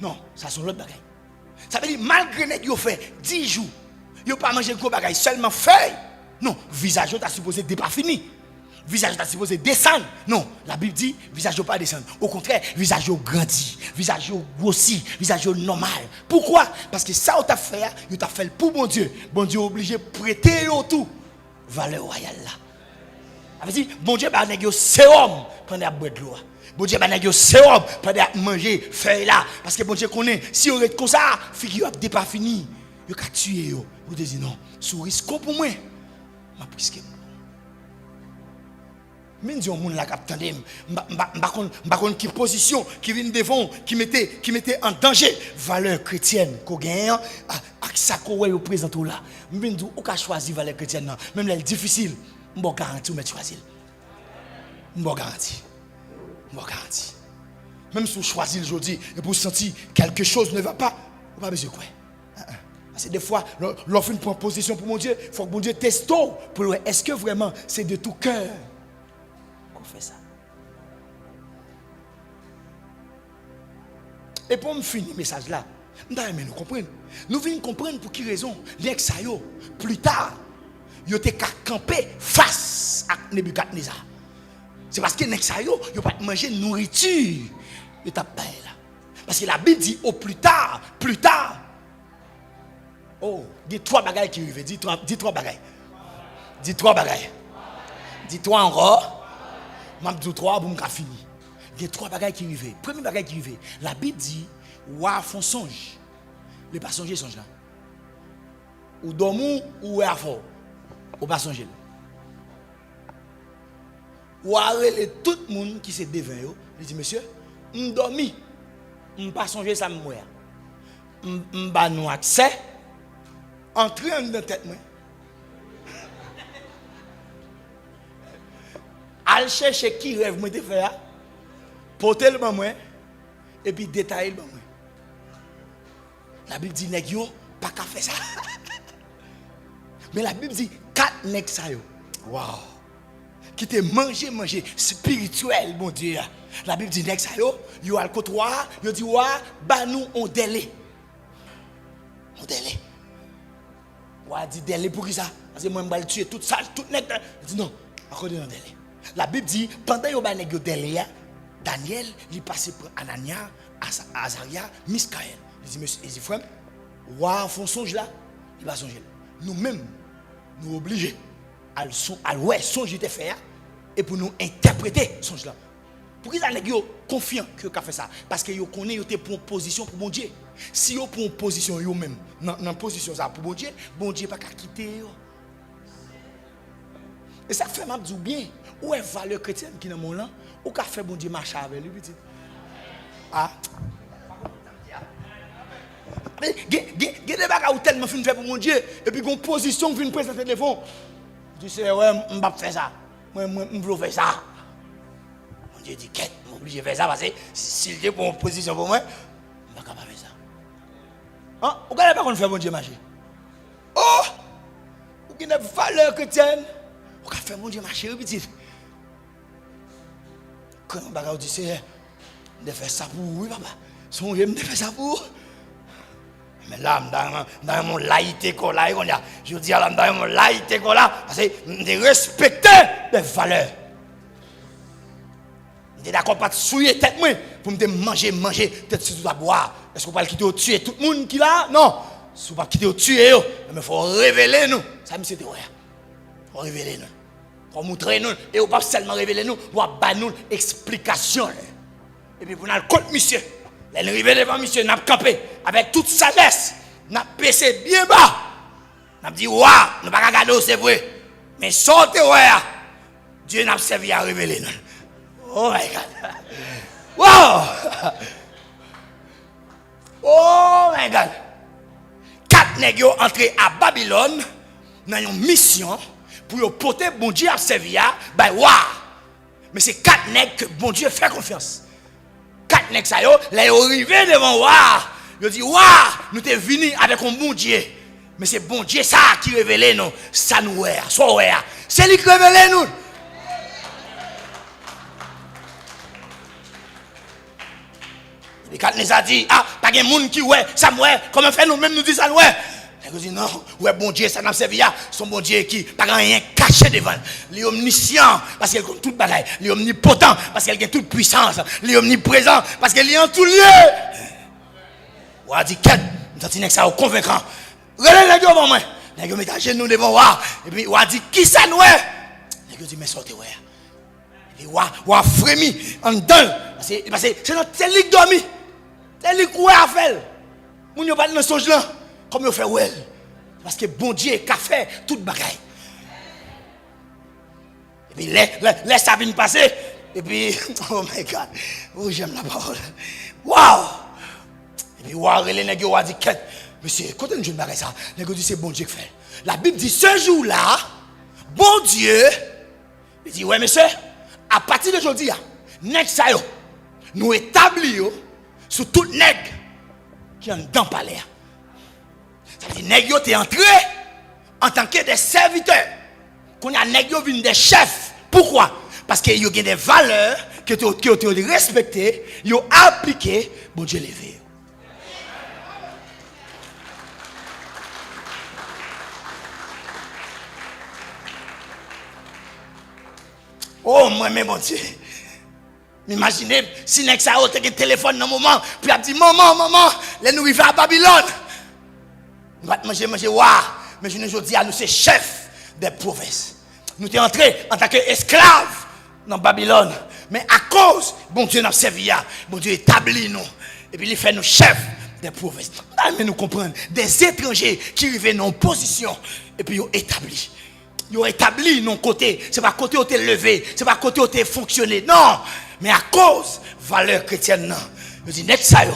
Non, ça sont l'autre bagaille. Ça veut dire, malgré que vous fait 10 jours, vous n'avez pas mangé gros bagaille, seulement feuille. Non, visage est supposé n'est pas fini. Visage est supposé descendre. Non, la Bible dit, visage n'est pas descendre. Au contraire, visage est grandi, visage est grossi, visage est normal. Pourquoi? Parce que ça, vous avez fait, vous avez fait pour bon Dieu. Bon Dieu est obligé de prêter tout. Valeur royale là. Ça veut dire, bon Dieu, c'est homme pendant à boire de l'eau. Bon Dieu, c'est homme pendant à manger feuille là. Parce que bon Dieu connaît, si on est comme ça, figure n'est pas fini. Il a tué. Vous dites non, sous risque pour moi. Je risque. Même si on monde là qui attendait, je qui position, qui vient devant, qui mettait en danger valeur chrétienne qu'on gagne, avec ça qu'on est présent là. Même si on a choisi valeur chrétienne, même là c'est difficile. Je vous garantis, vous choisir. Je vous garantis. Même si vous choisissez aujourd'hui et vous sentez quelque chose ne va pas, vous n'avez pas besoin de quoi. Parce que des fois, lorsqu'on prend position pour mon Dieu, il faut que mon Dieu teste pour voir est-ce que vraiment c'est de tout cœur qu'on fait ça. Et pour me finir le message là, nous comprenons. Nous venons comprendre pour quelle raison l'ex plus tard. Ils ont campé face à Nebuchadnezzar. C'est parce que ils n'ont pas mangé nourriture. Ils ont pas là. Parce que la Bible dit au plus tard. Oh, dis 3 bagailles qui arrivent. Dis 3 bagailles. Dis 3 bagailles. Dis 3 encore. Je dis 3 pour me finir. Il y a 3 bagailles qui arrivent. Premier bagaille qui arrive. La Bible dit ouah font songe. Les pas songer songe là. Ou dormir ou à fort. Ou pas songer. Ou arrêter tout le monde qui s'est devant eux, il dit monsieur, on dormi, on pas songer ça me mourir. On ba nous accès entrer dans tête moi. Al chercher qui rêve moi de faire, porter le moi et puis détailler le moi. La Bible dit nèg yo pas qu'à faire ça. Mais la Bible dit 4 nèg ça yo. Waouh. Qui te manger spirituel mon Dieu. La Bible dit nèg ça yo al côtoir, yo dit wa ba nous on délai. On délai. Wa dit délai pour qui ça? Parce que moi me tuer tout ça, tout nèg. Il dit non, accordé dans délai. La Bible dit pendant yo ba nèg yo délai, Daniel il passé pour Anania, Azaria, Miskaël. Il dit monsieur, il dit frère, wa font songe là, il va songer. Nous-mêmes nous obligés à ouais songe te faire et pour nous interpréter songe là. Pour qu'ils les gens confiants que qu'a fait ça parce que yo connaît yo te pour position pour mon Dieu. Si yo pour position yo même dans position ça pour bon Dieu pas qu'à quitter yo. Et ça fait m'a dit bien où est valeur chrétienne qui dans mon là ou qu'a fait bon Dieu marcher avec lui petit. Ah mais des bagages ou tellement fin fait pour mon Dieu et puis une position vient présenter devant. Tu sais ouais on va faire ça. Moi on veut faire ça. Mon Dieu dit qu'est obligé de faire ça parce que s'il est pour une position pour moi, on va pas faire ça. Hein? Vous regardez pas qu'on fait mon Dieu marcher. Oh! Vous avez une valeur chrétienne. Vous avez fait mon Dieu marcher petit. Quand on va dire c'est de faire ça pour oui papa. Songez de faire ça pour. Mais là, dans mon laïté, je dis à dans mon laïté, parce que je respecter les valeurs. Je suis d'accord pas de souiller tête pour me manger tête sur la boire. Est-ce qu'on va quitter tuer tout le monde qui là? Non. Si on va quitter tuer, mais il faut révéler nous. Ça me c'est vrai. Il faut révéler nous. faut montrer nous et on pas seulement révéler nous, on va nous explication. Et puis pour nous contre monsieur, les révéler devant monsieur, n'a campé avec toute sagesse, n'a baissé bien bas. N'a dit waouh, nous pas regarder c'est vrai. Mais sortez ouais. Dieu n'a servi à révéler nous. Oh my God. Wow! Oh my God! 4 nègres entrés à Babylone dans une mission pour porter bon Dieu à servir. Ben wow! Mais c'est 4 nègres que bon Dieu fait confiance. 4 nègres ça yo, là ils arrivé devant wow! Ils dit wow! Nous t'es venus avec un bon Dieu. Mais c'est bon Dieu ça qui révèle nous. Ça nous est, soit est. C'est lui qui révèle nous. Les 4 nous a dit, ah, pas de monde qui ouais, ça ouais, comment faire nous-mêmes nous disons ça ouais. Il dit non, ouais, bon Dieu, ça n'a pas servi à son bon Dieu qui pas rien caché devant. Il est omniscient parce qu'il a toute bagaille. Il est omnipotent parce qu'il a toute puissance. Il est omniprésent parce qu'il est en tout lieu. On a dit, quête, nous avons dit que ça est convaincant. Regardez les gars devant moi. Les gars mettent à genoux devant moi. Et puis on a dit, qui ça nous est? Les gars disent, mais sortez, ouais. Et on a frémi en dedans. Parce que c'est lui qui dormi. C'est lui qui a fait. Moun yo pas dans songe là. Comme yo fait ouais. Parce que bon Dieu a fait toute bagaille. Et puis laisse ça vient passer. Et puis oh my God. Oh j'aime la parole. Waouh. Et puis waouh les nèg yo a dit quête. Monsieur, quand on jeune bagaille ça, nèg dit c'est bon Dieu qui fait. La Bible dit ce jour-là, bon Dieu il dit ouais monsieur, à partir d'aujourd'hui, nèg ça yo nous établir sur tout nèg qui en dans palais. Ça veut dire nèg yo t'es entré en tant que des serviteurs. Qu'on a nèg yo vinn des chefs. Pourquoi? Parce que yo gen des valeurs que tu respecté, yo appliqué, bon Dieu levé. Oh moi mais bon Dieu. Imaginez si nèg ça a un téléphone dans un moment, puis a dit maman, les nous arriver à Babylone. Nous va manger waouh, mais je ne dis à nous c'est chef des provinces. Nous sommes entrés en tant qu'esclaves dans Babylone, mais à cause bon Dieu n'a servi, bon Dieu établit nous et puis il fait nous chefs des provinces. Mais nous comprenons des étrangers qui arrivent dans une position et puis ils établit. Ils ont établi nos côtés, c'est pas côté où tu es levé, c'est pas côté où tu es fonctionné. Non, mais à cause valeur chrétienne non. Je dis net ça yo.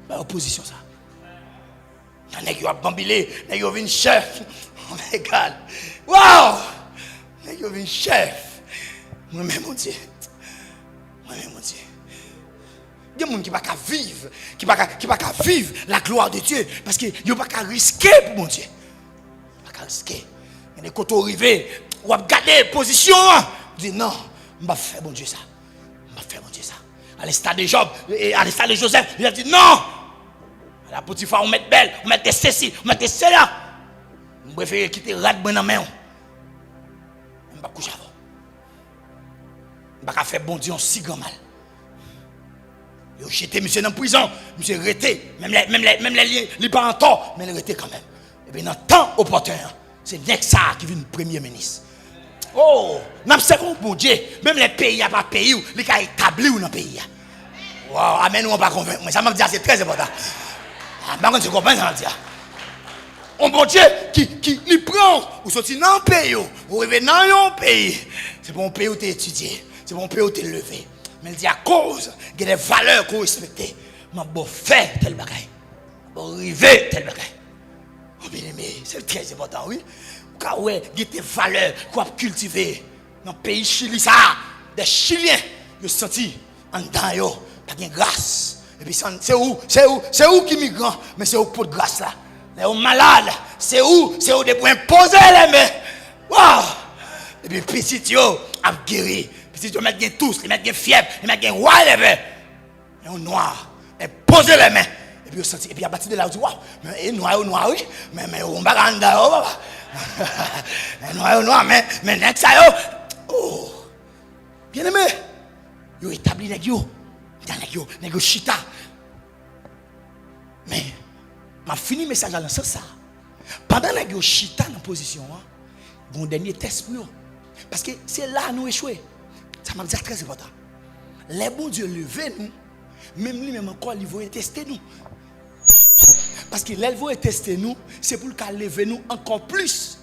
Bah opposition ça. Nèg yo a bambilé, nèg yo vinn chef. Oh my God. Wow! Nèg yo vinn chef. Moi même mon Dieu. Moi même mon Dieu. Il y a des gens qui ne peuvent pas vivre, qui ne peuvent pas vivre la gloire de Dieu parce qu'ils ne peuvent pas risquer pour mon Dieu. Ils ne peuvent pas risquer. Il y a des côtés arrivés, on va garder position. On dit non, je ne vais pas faire bon Dieu ça. Je ne vais pas faire bon Dieu ça. À l'instar de Job, à l'instar de Joseph, il a dit non. À la Potiphar, on met belle, on met ceci, on met cela. Je préfère quitter rat dans la main. Je ne vais pas coucher avant. Je ne vais pas faire bon Dieu un si grand mal. Ils ont jeté monsieur dans la prison, monsieur arrêté, même les pas en tort, mais il arrêté quand même. Et bien dans le temps opportun, c'est Nexa qui vient premier ministre. Oh, nous savons bon Dieu, même les pays n'ont pas pays, les cas établis dans le pays. Wow, amen, nous ne pas convaincre. Mais ça m'a dit c'est très important. Par contre, tu comprends ça, dit. Un bon Dieu qui nous prend, ou sortir dans un pays, ou arriver dans un pays. C'est pour un pays où tu es étudié, c'est pour un pays où tu es levé. Mais il dit à cause il y a des valeurs qu'on respecte. Je vais faire tel bagaille. Je vais arriver tel bagaille. Oh bien aimé, c'est très important, oui. Car ouais, il y a des valeurs qu'on a cultivées dans le pays Chili. Ça, des Chiliens, ils sont sentis en dedans, pas de grâce. Et puis c'est où qui migrant, mais c'est où pour de grâce là. Les malades, c'est où des points posés les mains. Wow! Et puis petit yo a guéri. Si tu mets tous, ils mettent fièvre, ils mettent roi les mains. Et on noir, et poser les mains. Et puis on senti, et puis à partir de là, on dit, waouh, mais noir, oui, mais on va gagner, noir, mais next ça, oh, bien aimé, yo établi nèg yo chita. Mais, m'a fini message dans ce sens ça. Pendant nèg yo chita dans position, bon dernier test pour eux. Parce que c'est là nous échouer. Ça m'a dit très important. Les bons Dieu lever nous, même lui-même encore, il veut tester nous. Parce qu'il veut tester nous, c'est pour qu'il lever nous encore plus.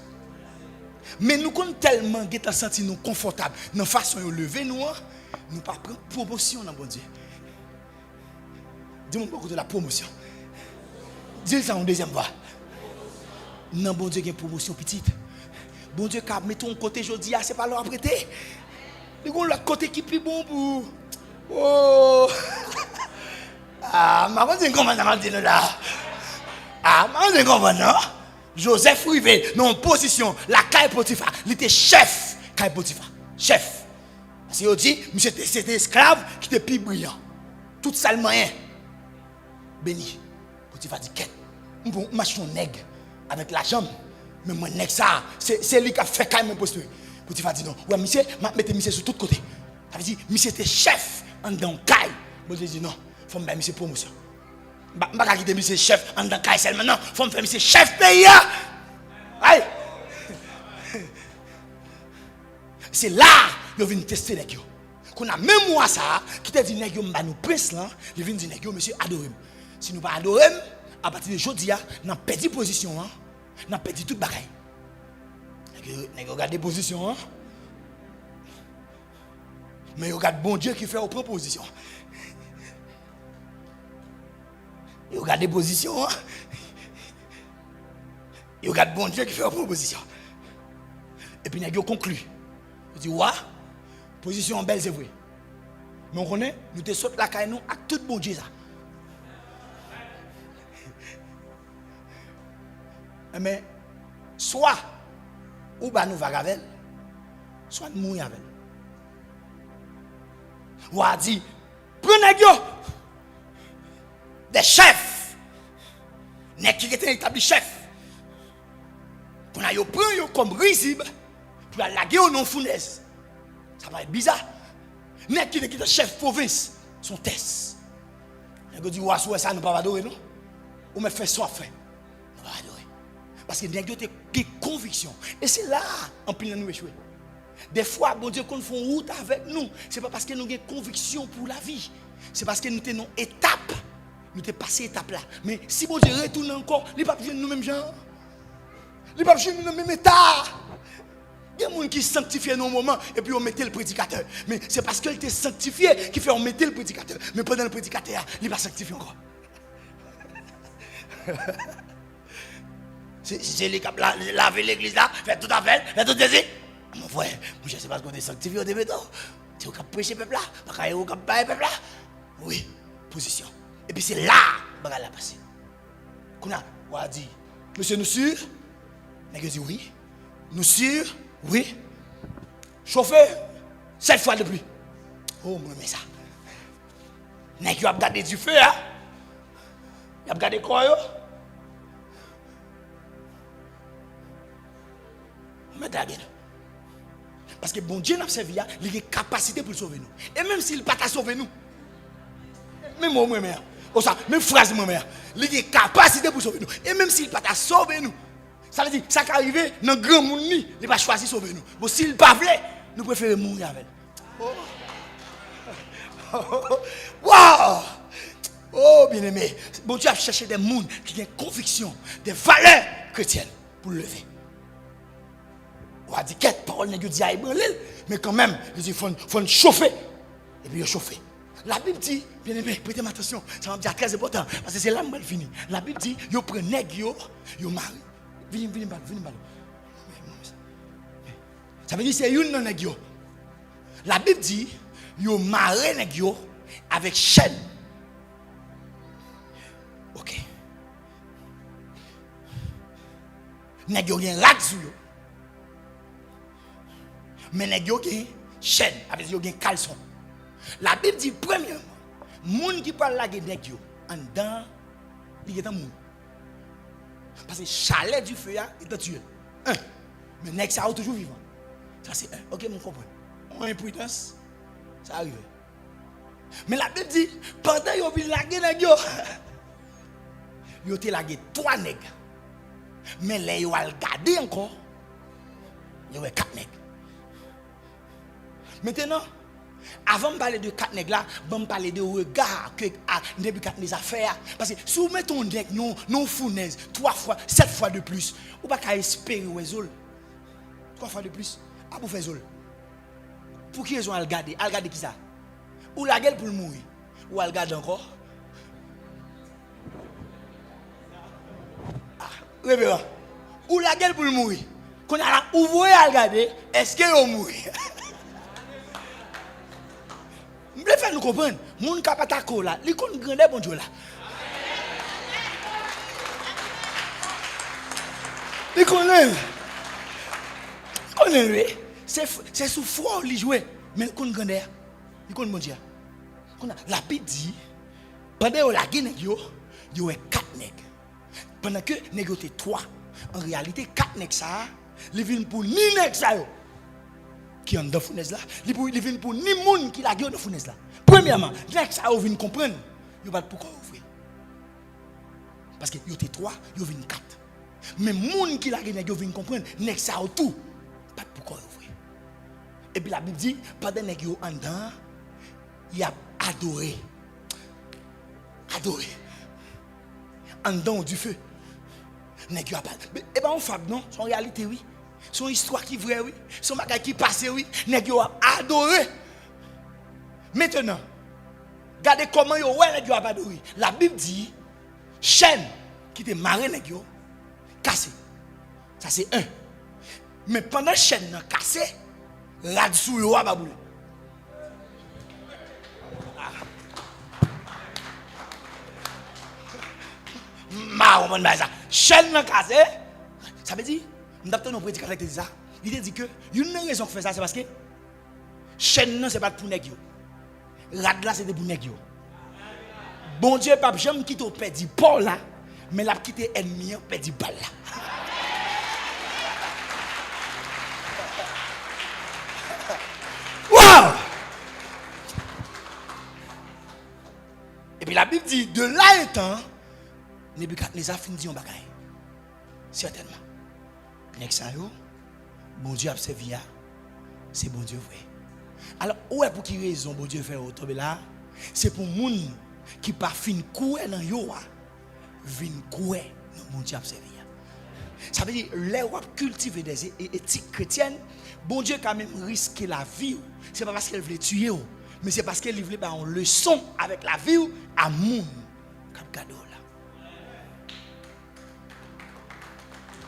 Mais nous sommes tellement sentis nous confortables dans la façon de lever nous, nous pas prendre promotion dans bon Dieu. Dis-moi beaucoup de la promotion. Dis ça en deuxième fois. Non, bon Dieu, il y a une promotion petite. Bon Dieu, quand mettons un côté aujourd'hui, c'est pas leur prêter. Il y a l'autre côté qui est plus bon pour. Oh! Ah, maman, c'est comment ça m'a dit là? Ah, maman, c'est comment non? Joseph Rivet, non, position, la caille Potiphar, il était chef, caille Potiphar, chef. Parce qu'il dit, c'était esclave qui était plus brillant. Tout ça le moyen. Béni. Potiphar dit, qu'est-ce? Bon, marche ton nègre avec la jambe. Mais moi, nègre ça, c'est lui qui a fait caille me poster. Potiphar dit non. Ouais, monsieur, mettez monsieur sur tous côtés. Ça veut dire, monsieur était chef en dans caille. Bon, je dis non, il faut me faire monsieur promotion. Je ne vais pas quitter monsieur chef en dans caille seulement. Non, il faut me faire monsieur chef pays. Aïe! C'est là que vient tester les gars. Qu'on a même moi ça, qui te dit nègre nous prince là, il vient dire nègre monsieur adorez. Si nous pas adorer, à partir de aujourd'hui, nous avons perdu position, nous avons perdu toute bagaille. Nègre regarde des positions, mais regarde bon Dieu qui fait aux propositions. Il regarde des positions, il regarde bon Dieu qui fait aux propositions. Et puis nègre conclut. Il dit ouais, position belle c'est vrai. Mais on connaît, nous te saute la caille nous à tout bon Dieu ça. Mais soit ou bah nous va avec, soit nous mourir avec. Ou a dit, prenez des chefs, n'est qui était établi chef. Qu'on a yo pris comme risible pour la laguer au nom fournaise. Ça va être bizarre. N'est qui était chef province, son test. On dit, ouais, ça nous pas adorer, non? Ou me fait soit fait. Nous pas adorer. Parce que nous avons des convictions. Et c'est là, en plus, nous échouer. Des fois, bon Dieu, quand nous faisons route avec nous, ce n'est pas parce que nous avons des convictions pour la vie. C'est parce que nous tenons étape. Nous avons passé étape là. Mais si bon Dieu retourne encore, il ne va pas venir nous même gens. Il ne va pas venir nous même état. Il y a des gens qui sanctifient nos moments et puis on mettait le prédicateur. Mais c'est parce qu'il était sanctifié qu'il fait on mettait le prédicateur. Mais pendant le prédicateur, il n'est pas sanctifié encore. C'est les qui laver l'église là, faire tout à fait, faire tout désir. Mon frère, je ne sais pas ce qu'on est sanctifié au début. Tu as prêché le peuple là, tu as parlé le peuple là. Oui, position. Et puis c'est là que la passé. Qu'on a dit, monsieur, nous sûrs? On a dit oui. Nous sûrs? Oui. Chauffeur, 7 fois de pluie. Oh, moi, mais ça. On a regardé du feu, hein? Il a regardé quoi, yo? Parce que bon Dieu n'a pas servi, il a une capacité pour sauver nous. Et même s'il n'a pas sauvé nous, même moi, même phrase, moi, il a une capacité pour sauver nous. Et même s'il n'a pas sauvé nous, ça veut dire, ça qui arrive dans le grand monde, il n'a pas choisi de sauver nous. Bon, s'il n'a pas voulu, nous préférons mourir avec. Wow! Oh, bien aimé, bon Dieu a cherché des gens qui ont une conviction, des valeurs chrétiennes pour le lever. On a dit qu'est-ce parole n'est dit à mais quand même, il faut chauffer. Et puis il chauffer. La Bible dit, bien aimé, prêtez attention, ça va me dire très important, parce que c'est là que je finis. La Bible dit, vous prenez nèg yo mari. Venez. Ça veut dire c'est une nèg yo. La Bible dit, vous marrez nèg yo avec chaîne. OK. Nèg yo gen rat sou yo. Mais nèg yo gen chaîne, avec yo gen caleçon. La Bible dit premièrement, moun qui parle la gen nèg yo en dedans, il est en moun. Parce que chalet du feu est tué. Un. Mais nèg ça est toujours vivant. Ça c'est un. OK, mon comprend. En imprudence, ça arrive. Mais la Bible dit pendant yo vinn la gen nèg yo, yo te lagé 3 nèg. Mais les yo al garder encore, yo 4 nèg. Maintenant, avant de parler de 4 nègres là, je vais parler de regard que Nebuchadnezzar fait. Parce que si vous mettez un nègre non fournaise 3 fois, 7 fois de plus, vous ne pouvez pas espérer ou 3 fois de plus, à vous faire zol. Pour qui raison à le garder? À le garder qui ça? Ou la gueule pour le mourir? Ou à le garder encore? Révérend. Ou la gueule pour le mourir? Quand on a ouvert à le garder, est-ce qu'il va mourir? Je veux faire nous comprendre. Mon capatako là, il connaît grandeur bon Dieu là. Il connaît lui. C'est sous froid il joue, mais il connaît grandeur. Il connaît bon Dieu. La Bible dit pendant la guerre il y a 4 nègres. Pendant que nègres étaient 3. En réalité 4 nègres ça, ils viennent pour ni nègres ça qui est dans la fournaise là, ils viennent pour ni monde qui la gueule dans la fournaise là. Premièrement, les ça viennent comprendre, ils ne pourquoi ouvrir. Parce que ils étaient 3, ils viennent 4. Mais monde qui la gueule ils viennent comprendre, les ça tout, pas pourquoi ouvrir. Et puis la Bible dit, pendant que ils en dedans, il a adoré. Adoré. En dedans du feu. Et bien on fab non, son réalité oui. Son histoire qui est vraie, oui. Son bagage qui passe, oui. Nèg yo a adoré. Maintenant, regardez comment yo ouais nèg yo a adoré. La Bible dit chaîne qui te marre nèg yo cassé. Ça c'est 1. Mais pendant chaîne nan cassé, rad sou yo a baboule. Ma on ça. Chaîne nan cassé, ça veut dire nous prédicateur qui dit ça. Il dit que une raison qui fait ça c'est parce que chaîne non c'est pas pour nèg yo. Rad là c'est pour nèg yo. Bon Dieu pas jamais quitter perdre Paul là, mais l'a quitter ennemi perdre balle là. Wow! Et puis la Bible dit de là étant Nebuchadnezzar fin dit un bagaille. Certainement. Next yo, bon Dieu a servi, c'est bon Dieu vrai. Alors, où est pour qui raison bon Dieu fait tomber là? C'est pour moun qui pas fin couer dans yo, vinn couer dans bon Dieu a servi. Ça veut dire les wap cultiver des éthiques chrétiennes, bon Dieu quand même risquer la vie. C'est pas parce qu'elle voulait tuer, mais c'est parce qu'elle voulait une leçon avec la vie à moun comme cadeau là.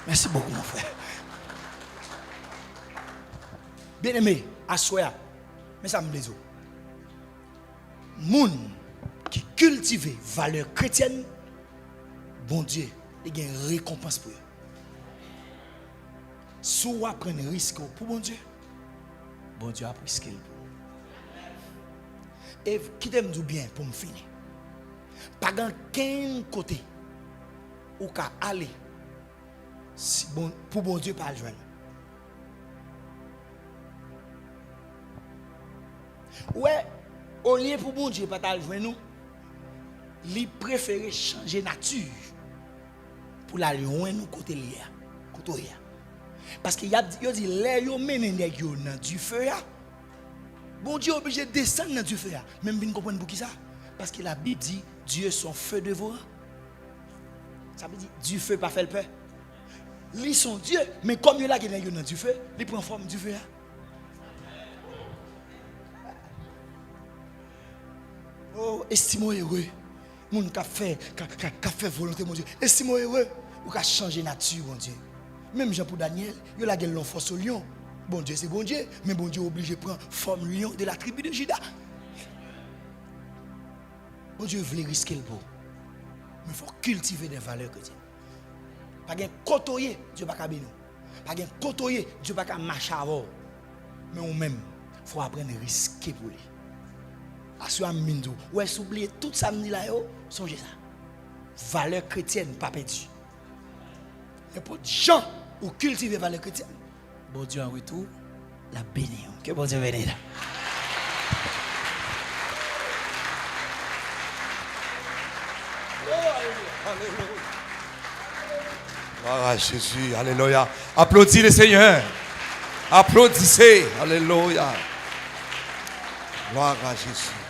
Merci beaucoup, mon frère. Bien aimé, assoya. Mais ça me plaît. Moun qui cultive valeur chrétienne, bon Dieu, il y a une récompense pour eux. Si vous prenez un risque pour bon Dieu a pris ce qu'il pour. Et qui t'aime du bien pour me finir. Pas dans quel côté où qu'à aller. Si bon, pour bon Dieu pas le joindre. Ouais, au lieu pour bon Dieu pas le joindre nous, il préfère changer nature pour la joindre nous côté lié, côté rien. Parce qu'il y a dit les yo mène nèg yo dans du feu là. Bon Dieu obligé de descendre dans du feu là. Même bien comprendre pour qui ça? Parce que la Bible dit Dieu son feu dévorant. Ça veut dire du feu pas fait le peur. Ils sont Dieu, mais comme il y a qui dans du feu, ils prennent forme du feu. Oh, estimons heureux. Moun qui fait volonté mon Dieu. Estimons heureux ou qui changer nature mon Dieu. Même Jean pour Daniel, il a gagné force au lion. Bon Dieu c'est bon Dieu, mais bon Dieu est obligé de prendre forme lion de la tribu de Juda. Bon Dieu voulait risquer le beau. Mais il faut cultiver des valeurs chrétiennes. Pas de côtoyer, Dieu pas bénir. Pas de côtoyer, Dieu pas marcher avant. Mais on même, il faut apprendre à risquer pour lui. Assure Mindou. Ouais, s'oublier tout ça me dit là, songez ça. Valeur chrétienne pas perdue. Il y a pas de gens où cultiver valeur chrétienne. Bon Dieu en retour, la bénir. Que bon Dieu bénisse. Ah, Jésus, alléluia. Applaudissez le Seigneur. Applaudissez, alléluia. Gloire à Jésus.